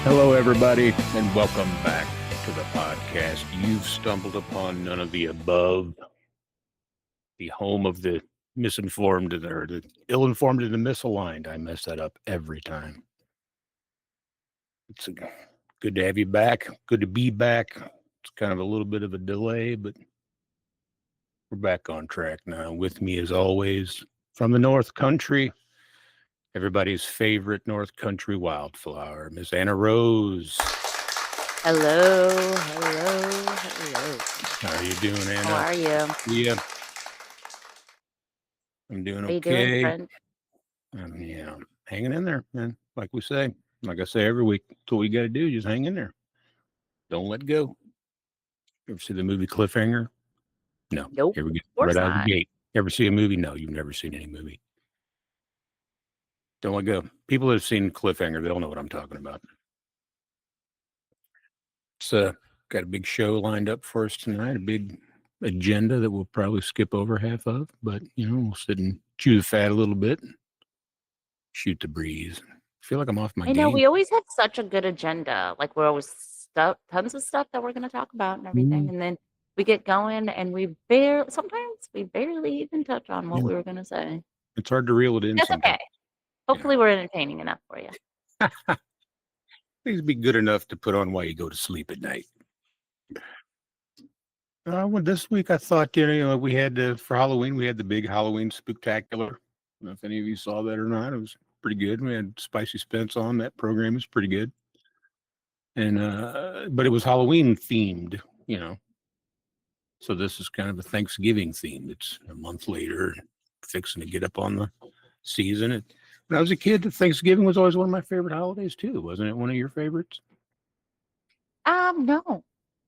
Hello, everybody, and welcome back to the podcast. You've stumbled upon none of the above, the home of the misinformed or the ill-informed and the misaligned. I mess that up every time. It's good to have you back. Good to be back. It's kind of a little bit of a delay, but we're back on track now. With me, as always, from the North Country, everybody's favorite North Country wildflower, Miss Anna Rose. Hello, hello, hello. How are you doing, Anna? How are you? Yeah, I'm doing How you okay. doing, friend? Yeah, hanging in there, man. Like we say, like I say every week, that's what we got to do. Just hang in there. Don't let go. You ever see the movie Cliffhanger? No. Nope, Here we go. of course Right out of the not. gate. Ever see a movie? No, you've never seen any movie. Don't let go. People that have seen Cliffhanger, they'll know what I'm talking about. It's got a big show lined up for us tonight, a big agenda that we'll probably skip over half of, but we'll sit and chew the fat a little bit and shoot the breeze. Feel like I'm off my I know game. we always have such a good agenda. Like we're always tons of stuff that we're going to talk about and everything, and then we get going and sometimes we barely even touch on what Yeah. we were going to say. It's hard to reel it in That's sometimes. okay. Hopefully, we're entertaining enough for you. Please be good enough to put on while you go to sleep at night. Well, this week I thought, we had for Halloween, we had the big Halloween spectacular. I don't know if any of you saw that or not. It was pretty good. We had Spicy Spence on. That program is pretty good. And, but it was Halloween themed, So this is kind of a Thanksgiving theme. It's a month later, fixing to get up on the season. When I was a kid, Thanksgiving was always one of my favorite holidays too. Wasn't it one of your favorites? No,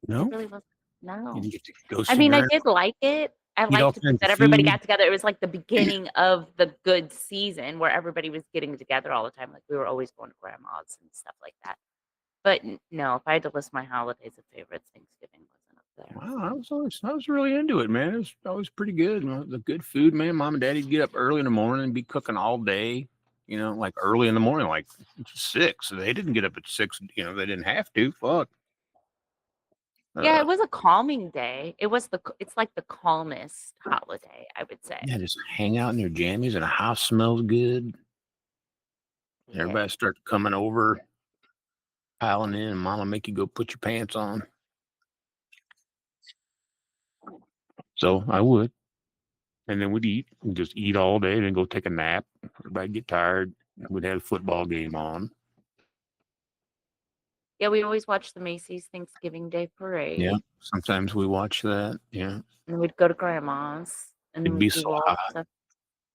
No, it really wasn't. No, you didn't get to go I mean, I somewhere. did like it. I Eat all liked kinds of that everybody food. got together. It was like the beginning of the good season where everybody was getting together all the time. Like we were always going to grandma's and stuff like that. But no, if I had to list my holidays of favorites, Thanksgiving wasn't up there. Wow, I was really into it, man. It was always pretty good. The good food, man. Mom and Daddy'd get up early in the morning and be cooking all day. Like early in the morning, like 6. They didn't get up at 6. They didn't have to. Fuck. Yeah, it was a calming day. It's like the calmest holiday, I would say. Yeah, just hang out in your jammies and the house smells good. Yeah. Everybody starts coming over, piling in, and Mama make you go put your pants on. So I would. And then we'd eat and just eat all day and then go take a nap. Everybody get tired. We'd have a football game on. Yeah, we always watched the Macy's Thanksgiving Day Parade. Yeah. Sometimes we watch that. Yeah. And then we'd go to grandma's and It'd then be we'd so do all hot. the stuff.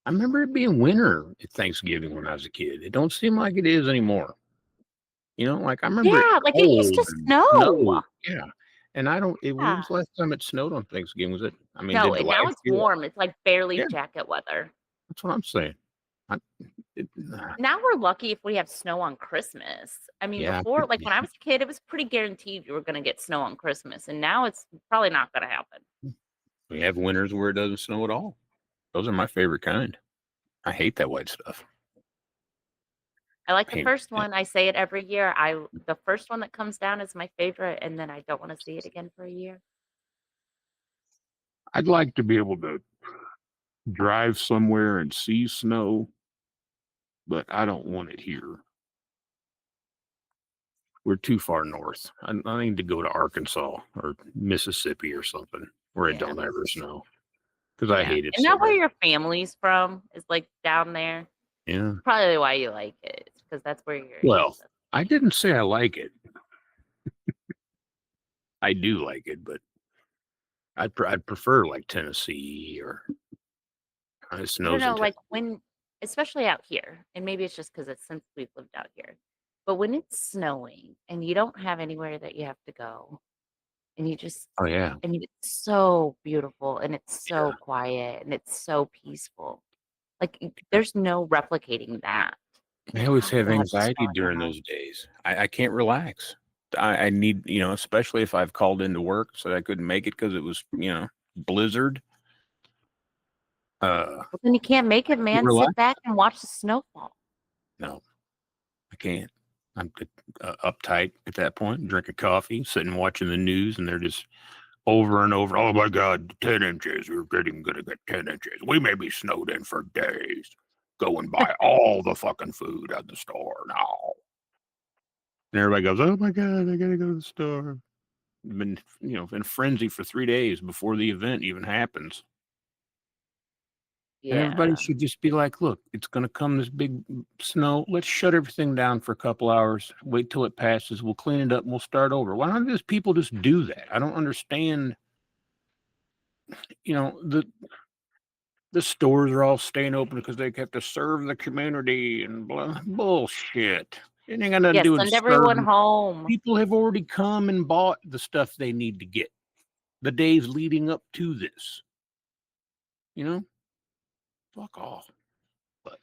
I remember it being winter at Thanksgiving when I was a kid. It don't seem like it is anymore. Like I remember Yeah, like it used to snow. Yeah. And I don't, when Yeah. was the last time it snowed on Thanksgiving? Was it, No, did the now last it's year? warm. It's like barely Yeah. jacket weather. That's what I'm saying. Now we're lucky if we have snow on Christmas. I mean, Yeah. before, like when I was a kid, it was pretty guaranteed you were going to get snow on Christmas, and now it's probably not going to happen. We have winters where it doesn't snow at all. Those are my favorite kind. I hate that white stuff. I like the first one. I say it every year. The first one that comes down is my favorite, and then I don't want to see it again for a year. I'd like to be able to drive somewhere and see snow, but I don't want it here. We're too far north. I need to go to Arkansas or Mississippi or something where it don't ever snow. Because I hate it. And not where your family's from is like down there. Yeah. Probably why you like it, because that's where you're. Well, I didn't say I like it. I do like it, but I'd prefer like Tennessee or kind of snows. I don't know, like when, especially out here, and maybe it's just because it's since we've lived out here, but when it's snowing and you don't have anywhere that you have to go, and you just, oh yeah, and it's so beautiful and it's so quiet and it's so peaceful. Like there's no replicating that. I always have anxiety during those days. I can't relax. I need, especially if I've called into work so I couldn't make it because it was, blizzard. But then you can't make it, man. Relax. Sit back and watch the snowfall. No, I can't. I'm uptight at that point, drink a coffee, sitting watching the news, and they're just over and over. Oh my God, 10 inches. We're getting good at 10 inches. We may be snowed in for days. Go and buy all the fucking food at the store now. And everybody goes, oh my God, I gotta go to the store. Been, in a frenzy for 3 days before the event even happens. And everybody Yeah. should just be like, look, it's going to come this big snow. Let's shut everything down for a couple hours. Wait till it passes. We'll clean it up and we'll start over. Why don't just people just do that? I don't understand. The stores are all staying open because they have to serve the community and blah bullshit. It ain't got nothing to Yes, do with send everyone serving. home. People have already come and bought the stuff they need to get the days leading up to this. Fuck off. But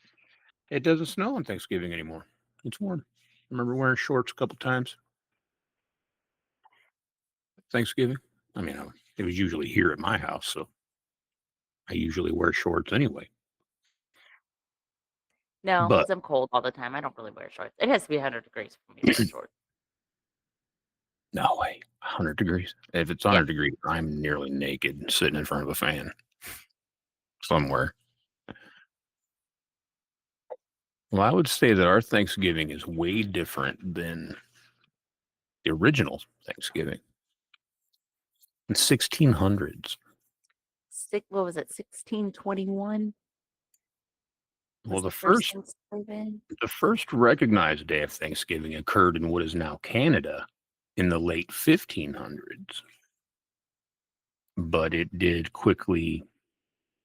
it doesn't snow on Thanksgiving anymore. It's warm. I remember wearing shorts a couple times. Thanksgiving. I mean, it was usually here at my house, so I usually wear shorts anyway. No, But because I'm cold all the time. I don't really wear shorts. It has to be 100 degrees for me to wear shorts. no way, 100 degrees. If it's Yeah. 100 degrees, I'm nearly naked sitting in front of a fan somewhere. Well, I would say that our Thanksgiving is way different than the original Thanksgiving in 1600s. What was it? 1621 Well, was the the first first Thanksgiving. the first recognized day of Thanksgiving occurred in what is now Canada in the late 1500s. But it did quickly,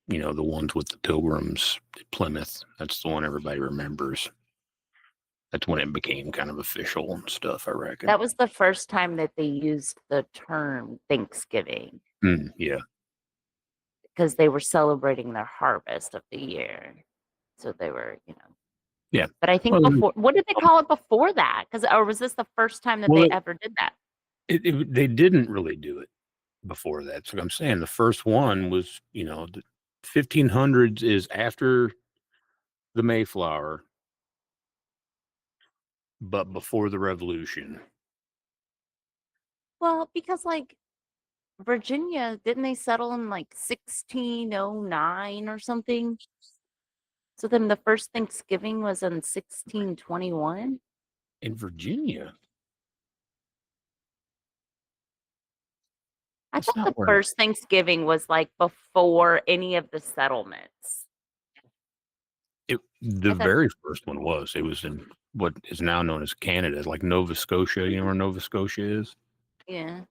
the ones with the pilgrims at Plymouth, that's the one everybody remembers. That's when it became kind of official and stuff, I reckon. That was the first time that they used the term Thanksgiving Yeah. because they were celebrating their harvest of the year. So they were, Yeah. But I think Well, before, what did they call it before that? Or was this the first time that well they it, ever did that? they didn't really do it before that. So I'm saying the first one was, the 1500s is after the Mayflower, but before the Revolution. Well, because Virginia, didn't they settle in 1609 or something? So then the first Thanksgiving was in 1621? In Virginia, I that's thought not the where first Thanksgiving was before any of the settlements. the I thought, very first one was. It was in what is now known as Canada, like Nova Scotia. You know where Nova Scotia is? yeah.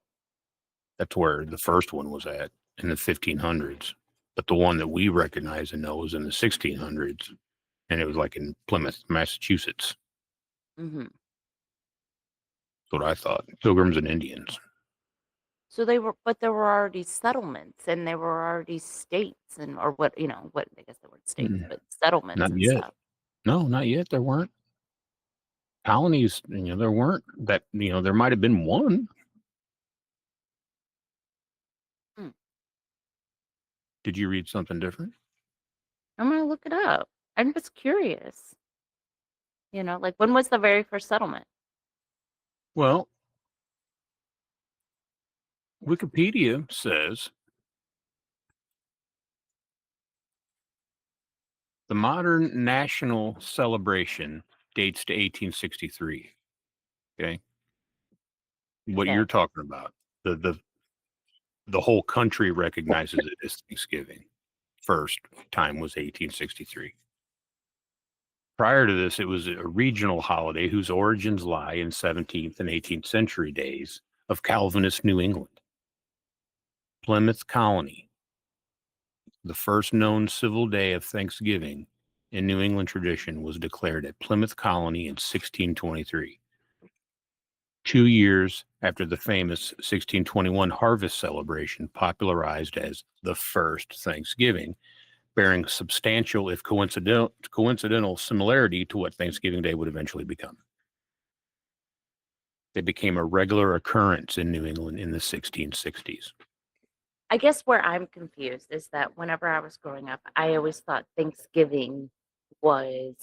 That's where the first one was at in the 1500s. But the one that we recognize and know was in the 1600s, and it was like in Plymouth, Massachusetts. hmm That's what I thought. Pilgrims and Indians. So but there were already settlements and there were already states or what, I guess they weren't states, Mm, but settlements Not and yet. stuff. No, not yet. There weren't colonies. There weren't that. There might have been one. Hmm. Did you read something different? I'm going to look it up. I'm just curious. When was the very first settlement? Well, Wikipedia says the modern national celebration dates to 1863. Okay, what Okay. you're talking about, the whole country recognizes it as Thanksgiving. First time was 1863. Prior to this, it was a regional holiday whose origins lie in 17th and 18th century days of Calvinist New England. Plymouth Colony, the first known civil day of Thanksgiving in New England tradition, was declared at Plymouth Colony in 1623. 2 years after the famous 1621 harvest celebration, popularized as the first Thanksgiving, bearing substantial, if coincidental similarity to what Thanksgiving Day would eventually become. They became a regular occurrence in New England in the 1660s. I guess where I'm confused is that whenever I was growing up, I always thought Thanksgiving was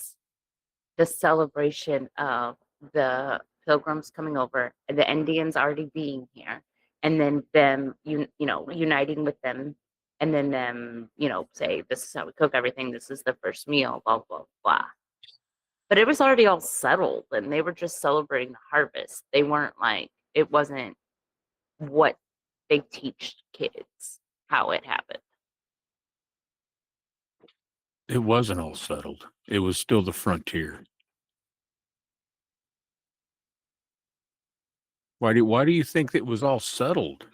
the celebration of the Pilgrims coming over, the Indians already being here, and then them, uniting with them, and then them, say, this is how we cook everything. This is the first meal, blah, blah, blah. But it was already all settled, and they were just celebrating the harvest. They weren't like, it wasn't what they teach kids how it happened. It wasn't all settled. It was still the frontier. Why do you think it was all settled?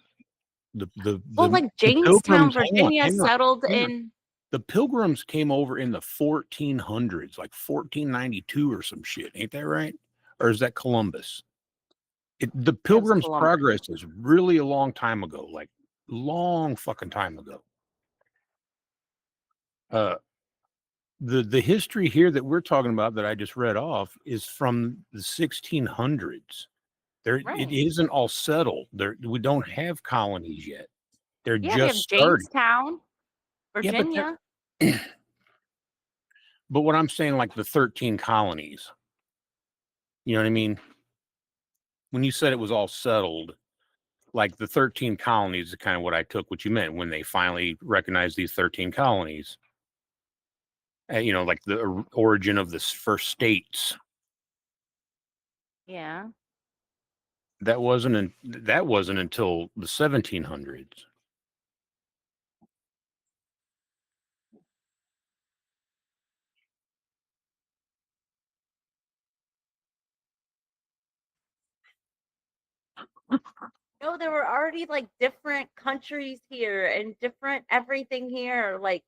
Well, like The Jamestown, Pilgrims, Virginia settled hang on. in. The Pilgrims came over in the 1400s, like 1492 or some shit. Ain't that right? Or is that Columbus? The It was Pilgrim's Columbus. Progress is really a long time ago, like long fucking time ago. The history here that we're talking about that I just read off is from the 1600s. It Right. isn't all settled. We don't have colonies yet. They're Yeah, we have just starting. Jamestown, Yeah, Virginia. but what I'm saying, like the 13 colonies, you know what I mean? When you said it was all settled, like the 13 colonies is kind of what I took what you meant when they finally recognized these 13 colonies. Like the origin of the first states. Yeah. That wasn't until the 1700s. No, there were already like different countries here and different everything here. Like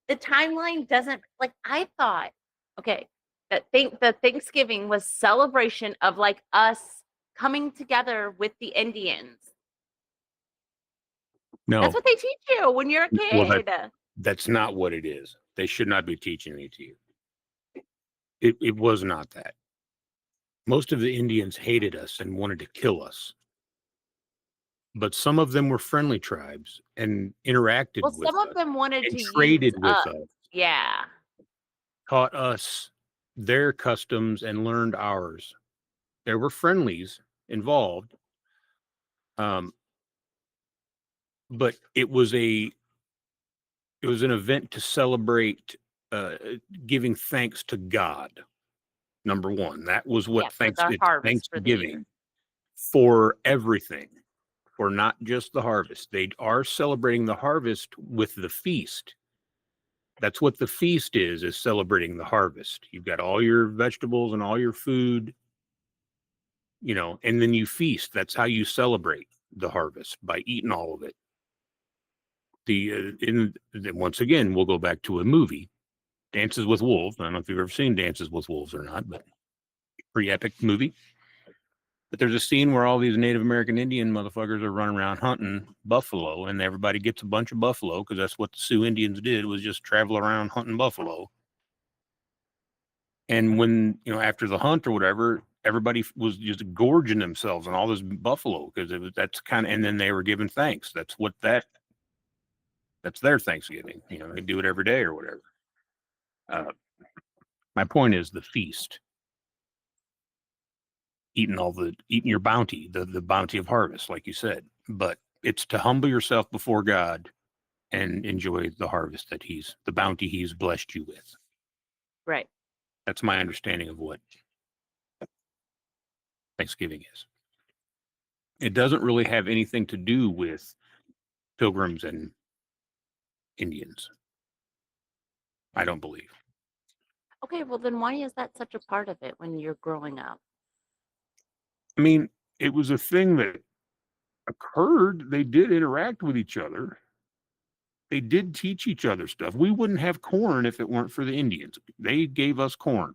the timeline doesn't, like, I thought, okay, the Thanksgiving was celebration of like us coming together with the Indians. That's No, what they teach you when you're a well, kid. that's not what it is. They should not be teaching it to you. It was not that. Most of the Indians hated us and wanted to kill us. But some of them were friendly tribes and interacted Well, with some of us them wanted and to use traded with us, yeah. taught us their customs and learned ours. There were friendlies involved, but it was an event to celebrate giving thanks to God. Number one, that was Yeah, what for the harvest for the year. Thanksgiving for everything, for not just the harvest. They are celebrating the harvest with the feast. That's what the feast is celebrating the harvest. You've got all your vegetables and all your food, and then you feast. That's how you celebrate the harvest, by eating all of it. Once again, we'll go back to a movie, Dances with Wolves. I don't know if you've ever seen Dances with Wolves or not, but pretty epic movie. But there's a scene where all these Native American Indian motherfuckers are running around hunting buffalo, and everybody gets a bunch of buffalo because that's what the Sioux Indians did, was just travel around hunting buffalo. And when, after the hunt or whatever, everybody was just gorging themselves on all this buffalo because that's kind of, and then they were giving thanks. That's their Thanksgiving. They do it every day or whatever. My point is the feast, eating your bounty, the bounty of harvest, like you said, but it's to humble yourself before God and enjoy the harvest the bounty he's blessed you with. Right. That's my understanding of what Thanksgiving is. It doesn't really have anything to do with Pilgrims and Indians, I don't believe. Okay, well then why is that such a part of it when you're growing up? I mean, it was a thing that occurred. They did interact with each other. They did teach each other stuff. We wouldn't have corn if it weren't for the Indians. They gave us corn.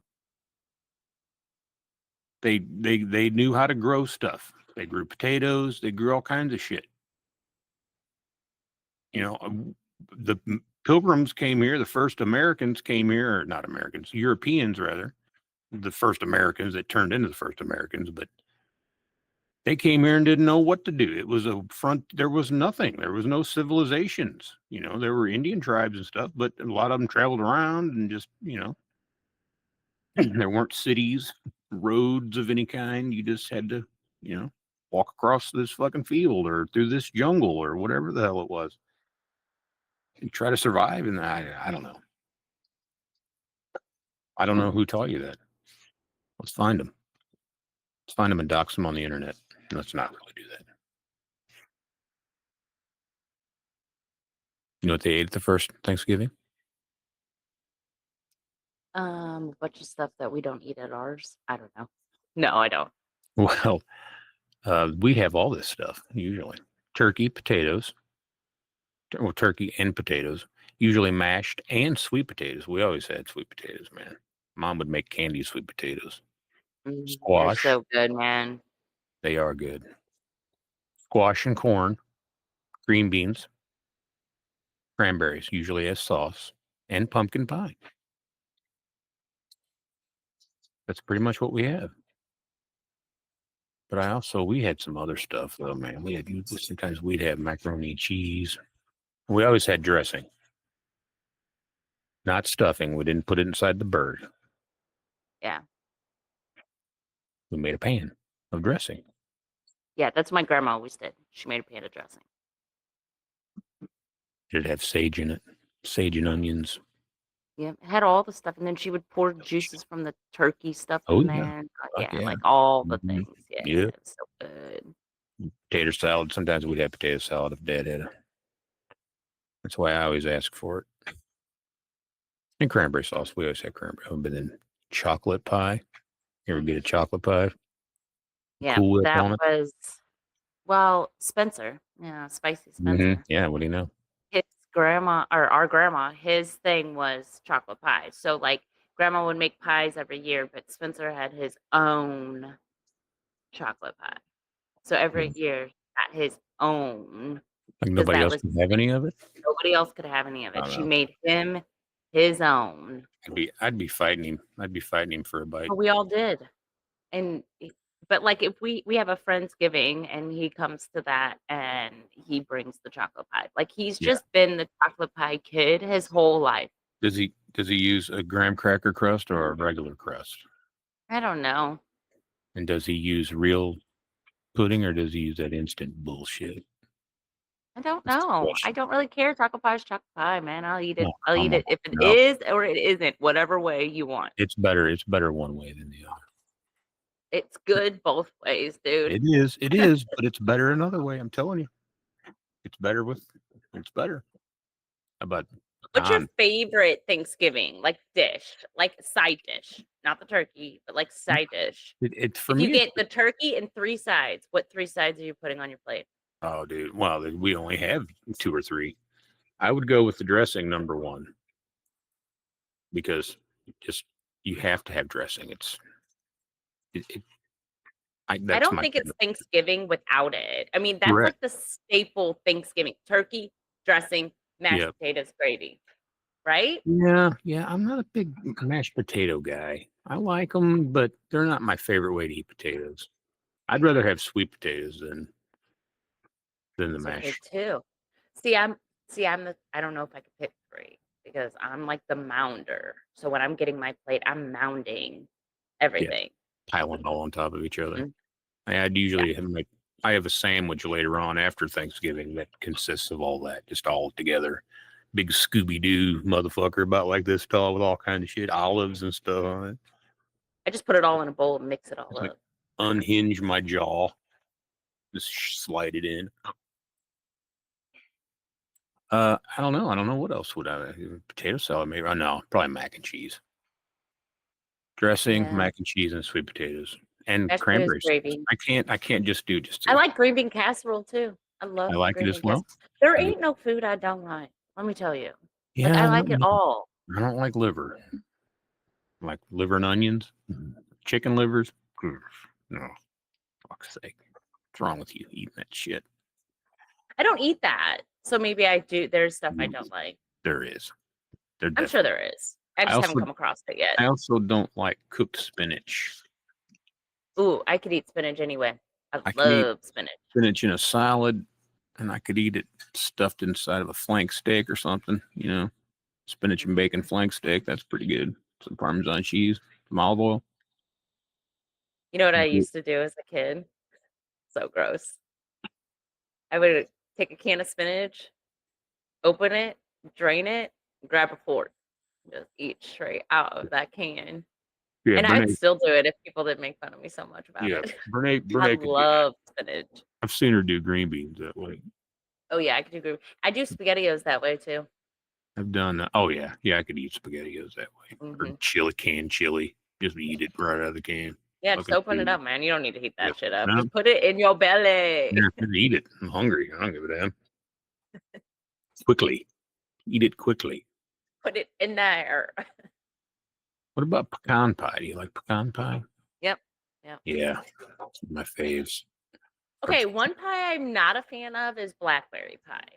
They knew how to grow stuff. They grew potatoes. They grew all kinds of shit. The Pilgrims came here. The first Americans came here, or not Americans, Europeans rather. The first Americans that turned into the first Americans, but they came here and didn't know what to do. It was there was nothing. There was no civilizations. There were Indian tribes and stuff, but a lot of them traveled around and just, there weren't cities. roads of any kind. You just had to, walk across this fucking field or through this jungle or whatever the hell it was and try to survive. And I don't know. I don't know who taught you that. Let's find them. Let's find them and dox them on the internet. Let's not really do that. You know what they ate at the first Thanksgiving? A bunch of stuff that we don't eat at ours. I don't know. No, I don't. Well, we have all this stuff usually. Turkey, potatoes, turkey and potatoes, usually mashed and sweet potatoes. We always had sweet potatoes, man. Mom would make candy sweet potatoes. They're Squash, so good, man. they are good. Squash and corn, green beans, cranberries, usually as sauce, and pumpkin pie. That's pretty much what we have. But we had some other stuff though, man. Sometimes we'd have macaroni and cheese. We always had dressing, not stuffing. We didn't put it inside the bird. Yeah. We made a pan of dressing. Yeah, that's what my grandma always did. She made a pan of dressing. Did it have sage in it? Sage and onions. Yeah, it had all the stuff, and then she would pour juices from the turkey stuff Oh in yeah. there. Fuck Yeah, yeah. like all the Mhm. things. Yeah, Yeah. it was so good. Potato salad. Sometimes we'd have potato salad if Dad had it. That's why I always ask for it. And cranberry sauce. We always had cranberry. But then chocolate pie. You ever get a chocolate pie? Yeah, Cool Whip that on it? was Spencer. Yeah, spicy Spencer. Yeah, what do you know? His grandma or our grandma, his thing was chocolate pie. So like grandma would make pies every year, but Spencer had his own chocolate pie. So every year at his own, Like because nobody that else was can have any of it? nobody else could have any of I it. don't She know. made him his own. I'd be fighting him. I'd be fighting him for a bite. But we all did. And but like if we have a friendsgiving and he comes to that and he brings the chocolate pie. Like he's Yeah. just been the chocolate pie kid his whole life. Does he use a graham cracker crust or a regular crust? I don't know. And does he use real pudding or does he use that instant bullshit? I don't That's the know. I question. don't really care. Chocolate pie is chocolate pie, man. I'll eat it. Oh, I'll eat come on. it if it No, is or it isn't, whatever way you want. it's better. It's better one way than the other. It's good both ways, dude. It is, but it's better another way. I'm telling you, it's better it's better. How about What's your pecan? favorite Thanksgiving like dish, like side dish, not the turkey, but like side dish? For If you me, get the turkey and 3 sides, what 3 sides are you putting on your plate? oh, dude. Well, we only have 2 or 3. I would go with the dressing number 1 because just you have to have dressing. It, it I that's don't my think it's favorite. Thanksgiving without it. I mean, that's Correct. like the staple Thanksgiving: turkey, dressing, mashed Yeah. potatoes, gravy, right? Yeah. I'm not a big mashed potato guy. I like them, but they're not my favorite way to eat potatoes. I'd rather have sweet potatoes than the It's okay mashed. too. I'm the I don't know if I could pick 3 because I'm like the mounder. So when I'm getting my plate, I'm mounding Yeah, everything. piling it all on top of each other. Mhm. I'd Yeah. usually I have a sandwich later on after Thanksgiving that consists of all that, just all together. Big Scooby Doo motherfucker about like this tall with all kinds of shit, olives and stuff on it. I just put it all in a bowl and mix it all It's like up. unhinge my jaw, just slide it in. I don't know. I don't know what else would I potato salad maybe. Oh no, probably mac and cheese. Dressing, Yeah. mac and cheese, and sweet potatoes. And Mashed potatoes, cranberry sauce. gravy. I can't just do just I 2. like green bean casserole too. I I love like it green as bean casserole. well. There I do. ain't no food I don't like. Let me tell you. Like Yeah, I like it all. I don't like liver. Like liver and onions, chicken livers. No, fuck's sake. What's wrong with you eating that shit? I don't eat that. So maybe I do. There's stuff I Mm, don't like. there is. There I'm sure definitely. there is. I I just haven't also come across it yet. I also don't like cooked spinach. Ooh, I could eat spinach anyway. I I can eat love spinach. spinach in a salad, and I could eat it stuffed inside of a flank steak or something. Spinach and bacon flank steak. That's pretty good. Some Parmesan cheese, some olive oil. You know what I Mhm. used to do as a kid? So gross. I would take a can of spinach, open it, drain it, grab a fork, just eat straight out of that can. Yeah, And I'd Brene. still do it if people didn't make fun of me so much about Yeah, it. Brene. I Brene could do that. love spinach. I've seen her do green beans that way. Oh, yeah, I could do I do SpaghettiOs that way too. I've done that. Oh yeah, yeah, I could eat spaghettios that way, or Mhm. chili, canned chili. Just eat it right out of the can. Yeah, just Fucking open it food. up, man. You don't need to heat Yep. that shit up. No, Just put it in your belly. yeah, just eat it. I'm hungry. I don't give a damn. Quickly, eat it quickly. Put it in there. What about pecan pie? Do you like pecan pie? Yep. Yep. Yeah, it's my faves. Or- Okay, one pie I'm not a fan of is blackberry pie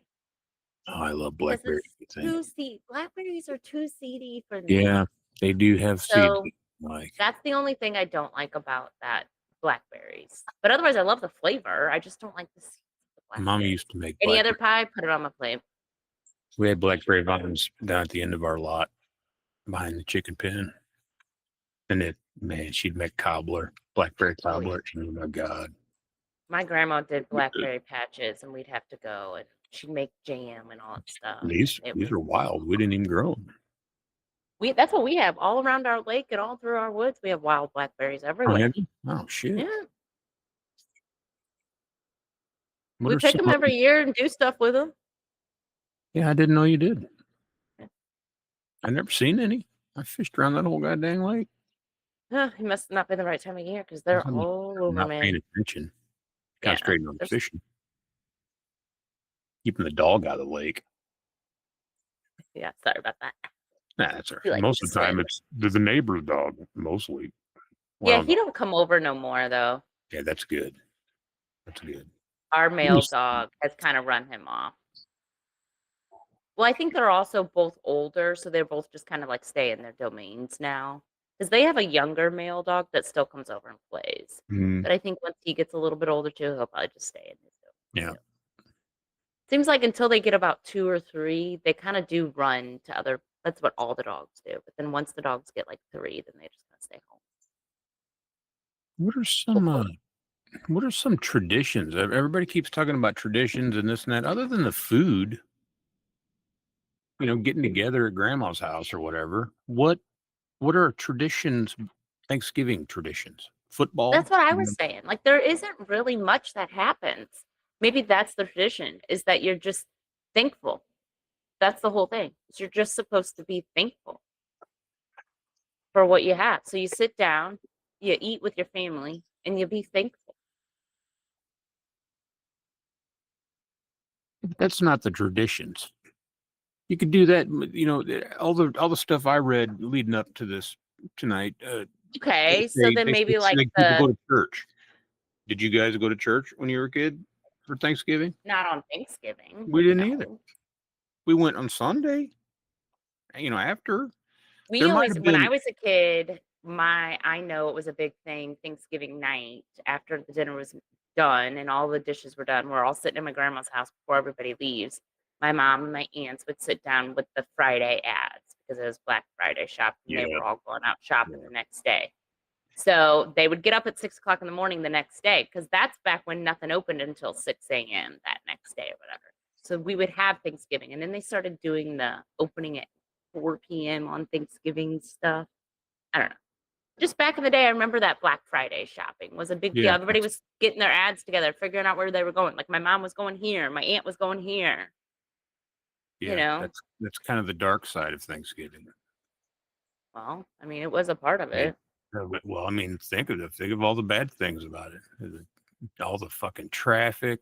Oh, I love because blackberry. it's Thing. too seed. Blackberries are too seedy for me. Yeah, they do have seeds. So Like that's the only thing I don't like about that blackberries. But otherwise, I love the flavor. I just don't like the seeds of the Mama blackberry. used to make Any other blackberry. pie, put it on my plate. We had blackberry vines down at the end of our lot behind the chicken pen. And it, man, she'd make cobbler, blackberry Oh yeah. cobbler. Oh my God. My grandma did blackberry patches, and we'd have to go, and she'd make jam and all that stuff. It These was are wild. We didn't even grow them. that's what we have all around our lake and all through our woods. We have wild blackberries Oh, everywhere. have you? Oh, shit. Yeah, What we are pick some them every year and do stuff with them. Yeah, I didn't know you did. I never seen any. I fished around that whole goddamn lake. Huh, it must not been the right time of year because 'Cause they're I'm all over, not paying man. attention, Yeah, concentrating on the there's fishing, keeping the dog out of the lake. yeah. Sorry about that. Nah, that's all He right. likes Most to of the time, swim. it's the neighbor's dog, mostly. Yeah, Well, he no. don't come over no more though. Yeah, that's good. That's good. Our It male was- dog has kind of run him off. Well, I think they're also both older, so they're both just kind of like stay in their domains now. Because they have a younger male dog that still comes over and plays. Mm, But I think once he gets a little bit older too, he'll probably just stay in his domains yeah. too. Seems like until they get about 2 or 3, they kinda do run to other that's what all the dogs do, but then once the dogs get, like, 3, then they just kinda stay home, What are some hopefully. what are some traditions? Everybody keeps talking about traditions and this and that. Other than the food, getting together at grandma's house or whatever. What are traditions? Thanksgiving traditions? Football. That's what I was saying, like, there isn't really much that happens. Maybe that's the tradition, is that you're just thankful. That's the whole thing, is you're just supposed to be thankful for what you have. So you sit down, you eat with your family, and you be thankful. That's not the traditions. You could do that. All the stuff I read leading up to this tonight. Okay, so then maybe, like, Say people go to church. Did you guys go to church when you were a kid for Thanksgiving? not on Thanksgiving, We didn't either. no. We went on Sunday. After there We might always have when been. I was a kid, I know it was a big thing Thanksgiving night after the dinner was done and all the dishes were done. We're all sitting in my grandma's house before everybody leaves. My mom and my aunts would sit down with the Friday ads because it was Black Friday shopping. And they Yeah, were all going out yeah, shopping the next day. So they would get up at 6 o'clock in the morning the next day because that's back when nothing opened until 6 a.m. that next day or whatever. So we would have Thanksgiving. And then they started doing the opening at 4 p.m. on Thanksgiving stuff. I don't know. Just back in the day, I remember that Black Friday shopping was a big deal. yeah. Everybody was getting their ads together, figuring out where they were going. Like my mom was going here, my aunt was going here. You Yeah, know, that's kind of the dark side of Thanksgiving. well, I mean, it was a part of I mean, it. well, think of all the bad things about it. All the fucking traffic,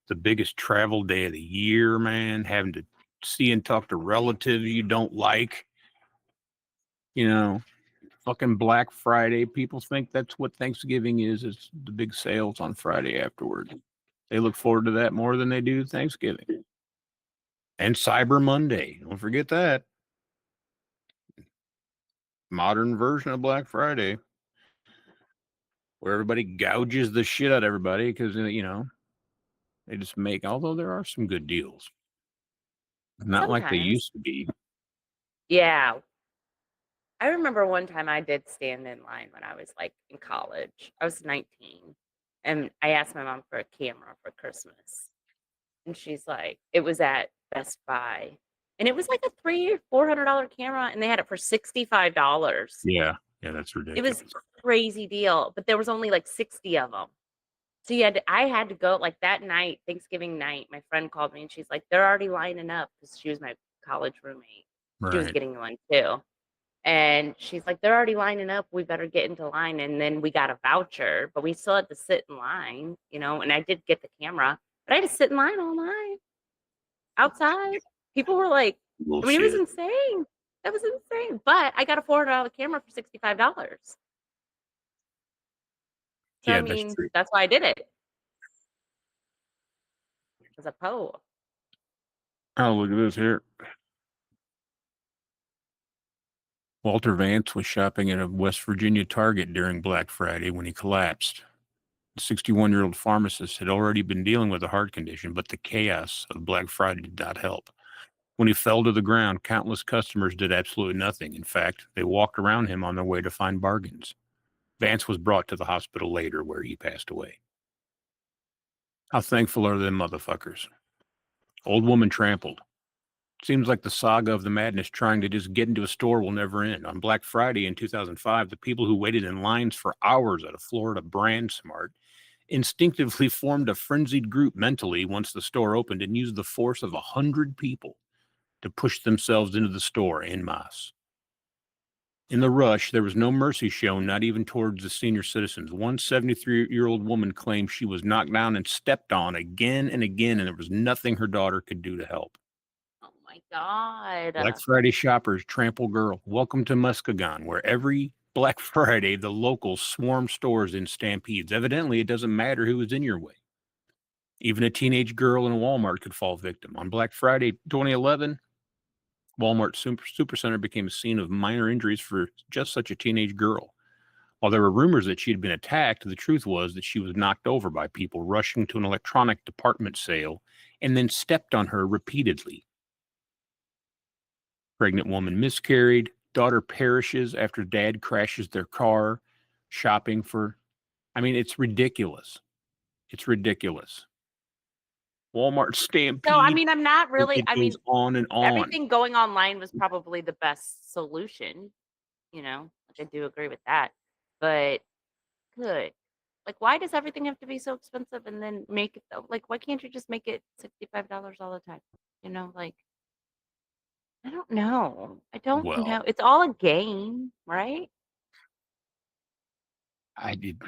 the biggest travel day of the year, man. Having to see and talk to relatives you don't like. You know, fucking Black Friday. People think that's what Thanksgiving is. It's the big sales on Friday afterwards. They look forward to that more than they do Thanksgiving and Cyber Monday. Don't forget that modern version of Black Friday, where everybody gouges the shit out of everybody because they just make. Although there are some good deals, not like they Sometimes. used to be. Yeah. I remember one time I did stand in line when I was, like, in college. I was 19, and I asked my mom for a camera for Christmas, and she's like it was at Best Buy, and it was like a $300 or $400 camera, and they had it for $65. Yeah. Yeah, that's It was ridiculous. crazy deal, but there was only, like, 60 of them. So I had to go, like, that night, Thanksgiving night, my friend called me, and she's like, "They're already lining up," because she was my college roommate. She was Right. getting one too. And she's like, "They're already lining up. We better get into line." And then we got a voucher, but we still had to sit in line, and I did get the camera, but I had to sit in line all night outside. People were like, I mean, it was Bullshit. insane. That was insane. But I got a $400 camera for $65. So, I Yeah, that's mean, true. that's why I did it as a pro. Oh, look at this here. Walter Vance was shopping at a West Virginia Target during Black Friday when he collapsed. The 61-year-old pharmacist had already been dealing with a heart condition, but the chaos of Black Friday did not help. When he fell to the ground, countless customers did absolutely nothing. In fact, they walked around him on their way to find bargains. Vance was brought to the hospital later, where he passed away. How thankful are them motherfuckers? Old woman trampled. Seems like the saga of the madness trying to just get into a store will never end. On Black Friday in 2005, the people who waited in lines for hours at a Florida brand smart instinctively formed a frenzied group mentally once the store opened and used the force of 100 people to push themselves into the store en masse. In the rush, there was no mercy shown, not even towards the senior citizens. One 73-year-old woman claimed she was knocked down and stepped on again and again, and there was nothing her daughter could do to help. Oh my God. Black Friday shoppers trample girl. Welcome to Muskegon, where every Black Friday the locals swarm stores in stampedes. Evidently, it doesn't matter who is in your way. Even a teenage girl in a Walmart could fall victim. On Black Friday 2011, Walmart Supercenter became a scene of minor injuries for just such a teenage girl. While there were rumors that she had been attacked, the truth was that she was knocked over by people rushing to an electronic department sale and then stepped on her repeatedly. Pregnant woman miscarried. Daughter perishes after dad crashes their car shopping for. I mean, it's ridiculous. It's ridiculous. Walmart So, I stampede. mean, I'm not really It I goes mean, on and on. everything going online was probably the best solution, like, I do agree with that. But good. Like, why does everything have to be so expensive and then make it though? Like, why can't you just make it $65 all the time? Like, I don't know. I don't Well, know. It's all a game, right? I did.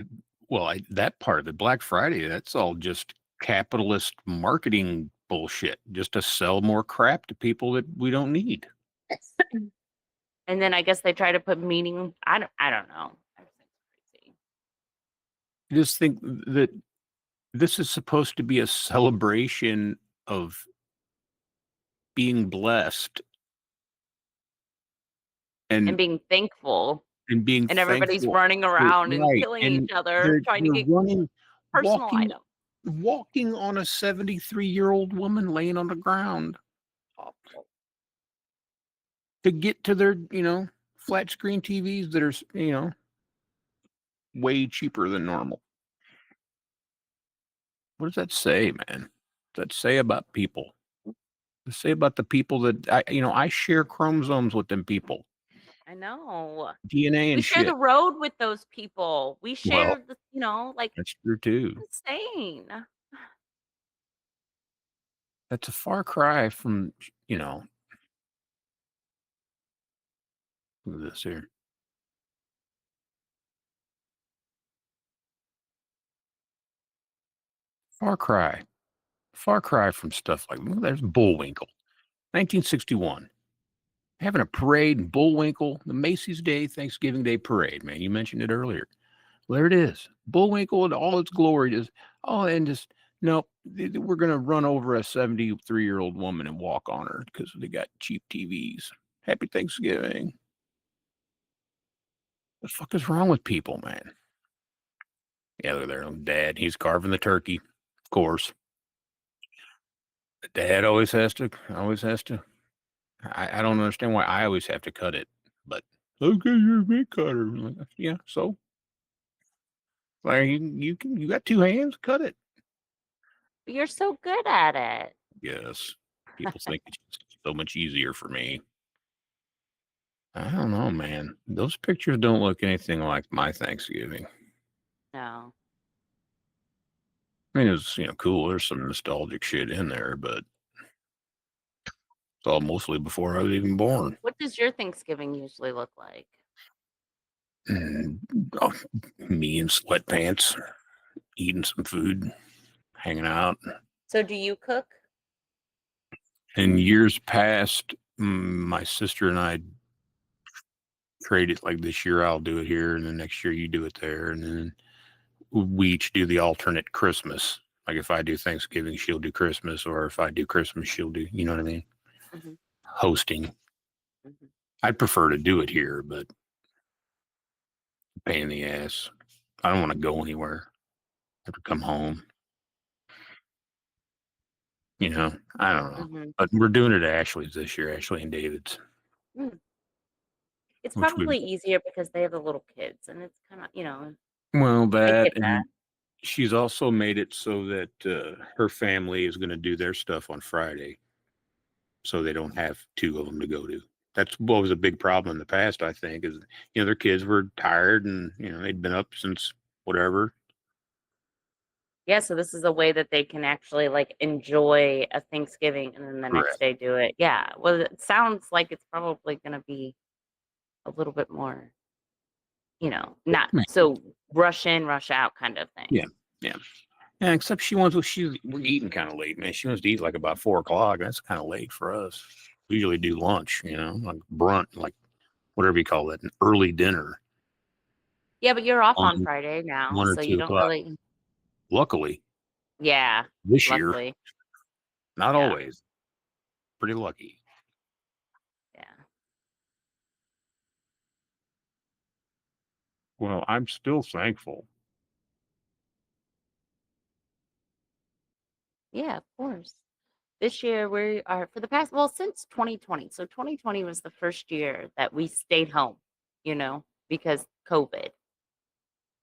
Well, that part of the Black Friday, that's all just capitalist marketing bullshit, just to sell more crap to people that we don't need. And then I guess they try to put meaning I don't know. Everything's crazy. I just think that this is supposed to be a celebration of being blessed And and being thankful, being and everybody's thankful running for around and right, killing each and other, trying to they're get running, personal walking items. walking on a 73-year-old woman laying on the ground Awful. to get to their, flat screen TVs that are, way cheaper than normal. What does that say, man? What does that say about people? Does it say about the people that I share chromosomes with them people, I know. DNA We and share the shit. road with those people. We Well, share like, that's true too. insane. That's a far cry from, you know, look at this here. Far cry. Far cry from stuff like, well, there's Bullwinkle. 1961. Having a parade in Bullwinkle, the Macy's Day Thanksgiving Day Parade, man. You mentioned it earlier. Well, there it is. Bullwinkle in all its glory. Just, oh, and just, nope, we're going to run over a 73-year-old woman and walk on her because they got cheap TVs. Happy Thanksgiving. The fuck is wrong with people, man? Yeah, look there. Dad, he's carving the turkey, of course. Dad always has to. I don't understand why I always have to cut it, but Okay, you're a meat cutter. I'm like, yeah, so like you got two hands, cut it. But you're so good at it. Yes, people think it's just so much easier for me. I don't know, man. Those pictures don't look anything like my Thanksgiving. No. I mean, it's cool. There's some nostalgic shit in there, but it's all mostly before I was even born. What does your Thanksgiving usually look like? Mm, oh, me in sweatpants, eating some food, hanging out. So do you cook? In years past, my sister and I traded like this year I'll do it here, and then next year you do it there, and then we each do the alternate Christmas. Like if I do Thanksgiving, she'll do Christmas, or if I do Christmas, she'll do. You know what I mean? Hmm. Hosting. Hmm. I'd prefer to do it here, but pain in the ass. I don't want to go anywhere. I have to come home. I don't know. Hmm. But we're doing it at Ashley's this year, Ashley and David's, Mm. It's which we probably easier because they have the little kids, and it's kind of, well I that get that. and she's also made it so that her family is going to do their stuff on Friday, so they don't have two of them to go to. That's what was a big problem in the past, I think, is their kids were tired and they'd been up since whatever. Yeah, so this is a way that they can actually like enjoy a Thanksgiving and then the next Correct. day do it. Yeah. Well, it sounds like it's probably going to be a little bit more, not so rush in, rush out kind of Yeah, thing. yeah, yeah. Except we're eating kind of late, man. She wants to eat like about 4 o'clock. That's kind of late for us. We usually do lunch, like brunt, like whatever you call it, an early dinner, Yeah, but you're off on one, Friday now, 1 or so you two don't o'clock. really. Luckily, Yeah, this year, luckily. not Yeah, always. Pretty lucky. yeah. Well, I'm still thankful. Yeah, of course. This year we are for the past well, since 2020. So 2020 was the first year that we stayed home, because COVID.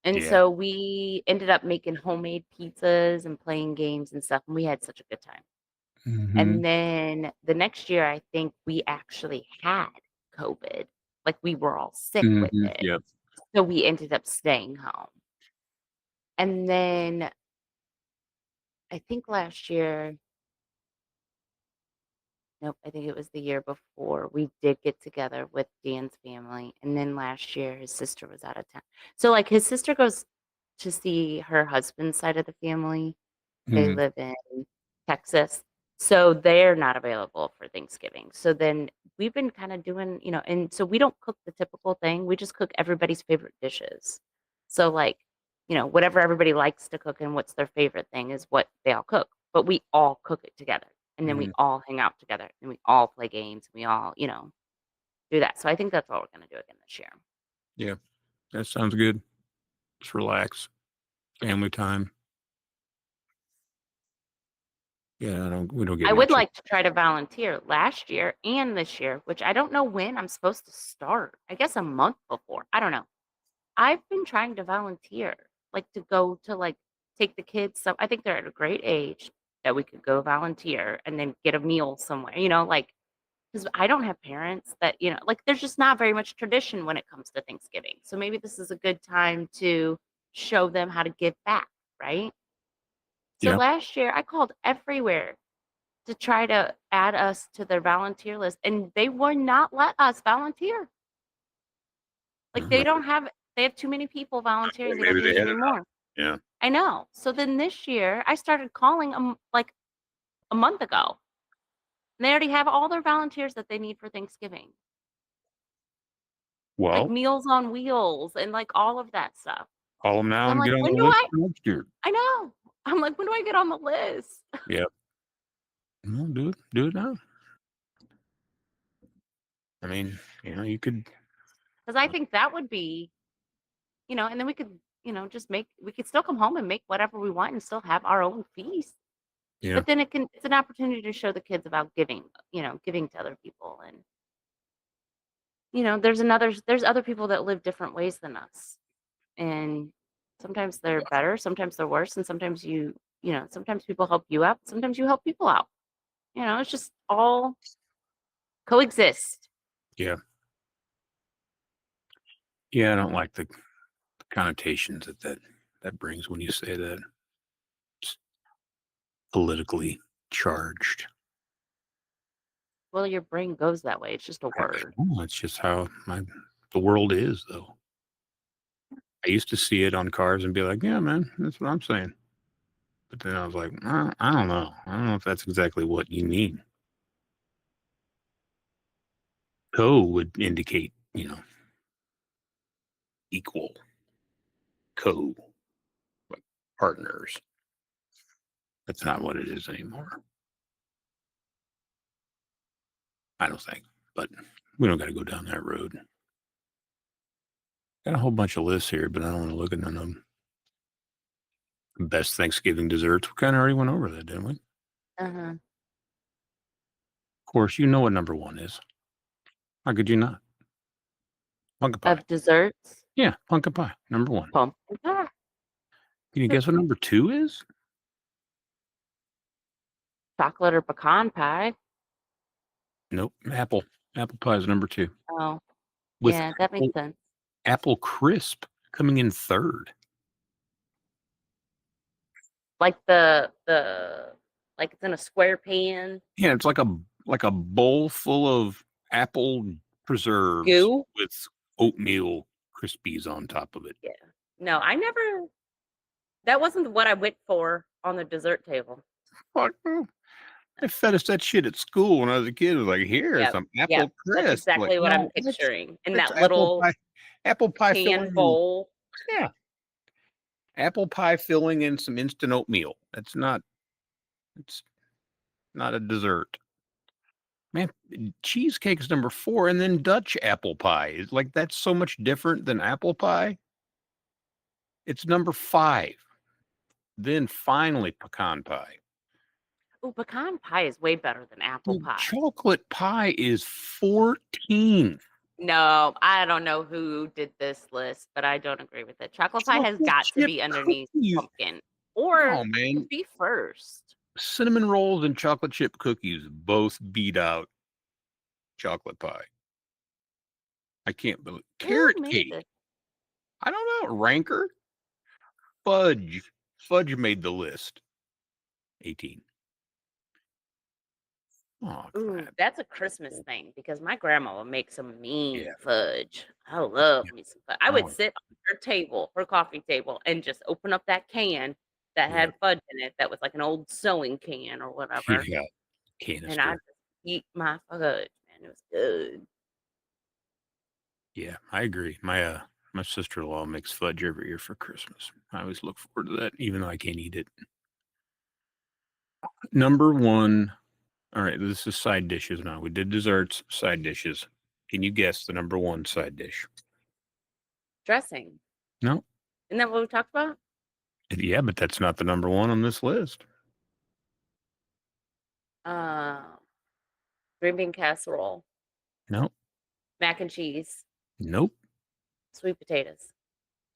And Yeah. so we ended up making homemade pizzas and playing games and stuff, and we had such a good time. Hmm. And then the next year, I think we actually had COVID. Like we were all sick with it. Yep. So we ended up staying home. And then I think last year, nope, I think it was the year before, we did get together with Dan's family. And then last year, his sister was out of town. So, like, his sister goes to see her husband's side of the family. They Hmm. live in Texas. So they're not available for Thanksgiving. So then we've been kind of doing, and so we don't cook the typical thing. We just cook everybody's favorite dishes. So like, whatever everybody likes to cook and what's their favorite thing is what they all cook. But we all cook it together. And then we Hmm. all hang out together and we all play games. We all, do that. So I think that's what we're going to do again this year. Yeah. That sounds good. Just relax. Family time. Yeah. We don't get I would much. like to try to volunteer last year and this year, which I don't know when I'm supposed to start. I guess a month before. I don't know. I've been trying to volunteer, like to go to like take the kids. So I think they're at a great age that we could go volunteer and then get a meal somewhere, like because I don't have parents that, like there's just not very much tradition when it comes to Thanksgiving. So maybe this is a good time to show them how to give back, right? So Yeah. last year I called everywhere to try to add us to their volunteer list, and they would not let us volunteer. Like, Well, they have too many people volunteering, they don't maybe they need had any it. more. Yeah. I know. So then this year, I started calling them, like, a month ago, and they already have all their volunteers that they need for Thanksgiving, like Well, Meals on Wheels and, like, all of that stuff. call them now So I'm and like, get on "When the do list I" for next year. I know. I'm like, "When do I get on the list?" Yeah. No, do it. Do it now. I mean, you could. Because I think that would be and then we could, just we could still come home and make whatever we want and still have our own feast. Yeah. But then it's an opportunity to show the kids about giving, giving to other people. And there's other people that live different ways than us. And sometimes they're better, sometimes they're worse, and sometimes people help you out, sometimes you help people out. It's just all coexist. Yeah. Yeah, I don't like the connotations that brings when you say that. It's politically charged. Well, your brain goes that way. It's just a word. Well, it's just how the world is, though. I used to see it on cars and be like, "Yeah, man, that's what I'm saying." But then I was like, I don't know. I don't know if that's exactly what you mean." Co would indicate, equal, co, like partners. That's not what it is anymore. I don't think, but we don't got to go down that road. Got a whole bunch of lists here, but I don't want to look at none of them. Best Thanksgiving desserts. We kind of already went over that, didn't we? Uh-huh. Of course, you know what number one is. How could you not? Pumpkin pie. Of desserts, Yeah, pumpkin pie, number one. pumpkin pie. Can you guess what number two is? Chocolate or pecan pie. Nope, apple. Apple pie is number two. Oh, With yeah, that makes sense. apple crisp coming in third. Like like it's in a square pan. Yeah, it's like a bowl full of apple preserves Goo. with oatmeal crispies on top of it. Yeah. No, that wasn't what I went for on the dessert table. Fuck, they fed us that shit at school when I was a kid. It was like, here's Yep. some Yep. apple That's crisp. Like, exactly what I'm no, picturing in that's that little apple pie pan filling. bowl. Yeah, apple pie filling and some instant oatmeal. It's not a dessert. Man, cheesecake is number 4, and then Dutch apple pie. It's like that's so much different than apple pie. It's number 5. Then finally pecan pie. Ooh, pecan pie is way better than apple Dude, pie. chocolate pie is 14. No, I don't know who did this list, but I don't agree with it. Chocolate pie has Chocolate got to chip be underneath cookies. pumpkin, or Oh it could man, be first. cinnamon rolls and chocolate chip cookies both beat out chocolate pie. I can't believe Who carrot made cake. this? I don't know. Ranker fudge. Fudge made the list. 18. Oh Ooh, crap. that's a Christmas thing because my grandma would make some mean Yeah. fudge. I love Yeah. me some fudge. I would Oh sit on her table, her coffee table, and just open up that can that yeah. had fudge in it that was like an old sewing can or whatever, Yeah. and I Canister. just eat my fudge, man. It was good. Yeah, I agree. My sister-in-law makes fudge every year for Christmas. I always look forward to that, even though I can't eat it. Number one. All right, this is side dishes now. We did desserts, side dishes. Can you guess the number one side dish? Dressing. No. Isn't that what we talked about? Yeah, but that's not the number one on this list. Uh, green bean casserole, Nope. mac and cheese, Nope. sweet potatoes,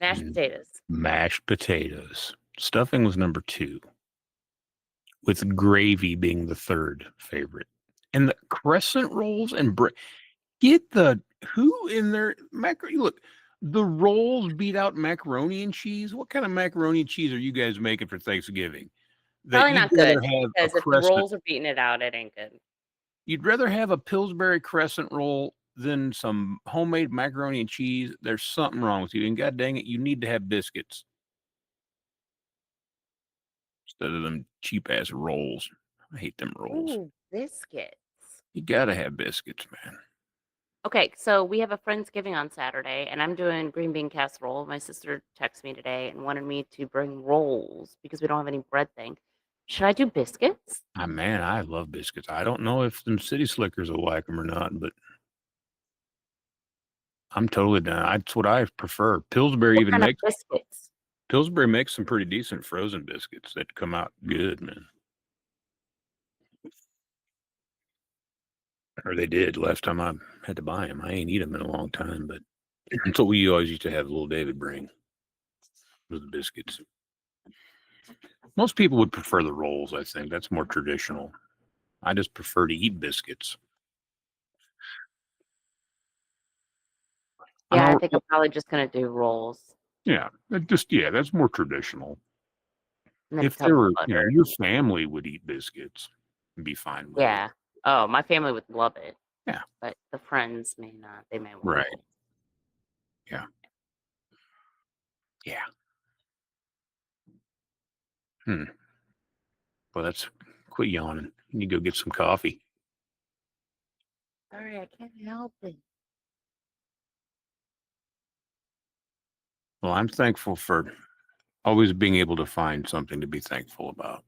mashed Mm, potatoes. Mashed potatoes. Stuffing was number 2, with gravy being the third favorite. And the crescent rolls and get the who in there macaroni. Look, the rolls beat out macaroni and cheese. What kind of macaroni and cheese are you guys making for Thanksgiving? That Probably you'd not rather good have a because if the crescent. rolls are beating it out, it ain't good. You'd rather have a Pillsbury crescent roll than some homemade macaroni and cheese. There's something wrong with you. And god dang it, you need to have biscuits instead of them cheap ass rolls. I hate them rolls. Ooh, biscuits. You gotta have biscuits, man. Okay, so we have a Friendsgiving on Saturday, and I'm doing green bean casserole. My sister texted me today and wanted me to bring rolls because we don't have any bread thing. Should I do biscuits? Man, I love biscuits. I don't know if them city slickers will like them or not, but I'm totally down. That's what I prefer. What kind of biscuits? Pillsbury makes some pretty decent frozen biscuits that come out good, man. or they did last time I had to buy them. I ain't eat them in a long time, but that's what we always used to have little David bring, was the biscuits. Most people would prefer the rolls, I think. That's more traditional. I just prefer to eat biscuits. Yeah, I think I'm probably just gonna do rolls Yeah, that's more traditional. and then If tell there them were, butter. your family would eat biscuits and be fine with it. Yeah. Oh, my family would love it, Yeah, but the friends may not. They may want right. rolls. Yeah, yeah. Hmm. Well, that's quit yawning. You need to go get some coffee. Sorry, I can't help it. Well, I'm thankful for always being able to find something to be thankful about.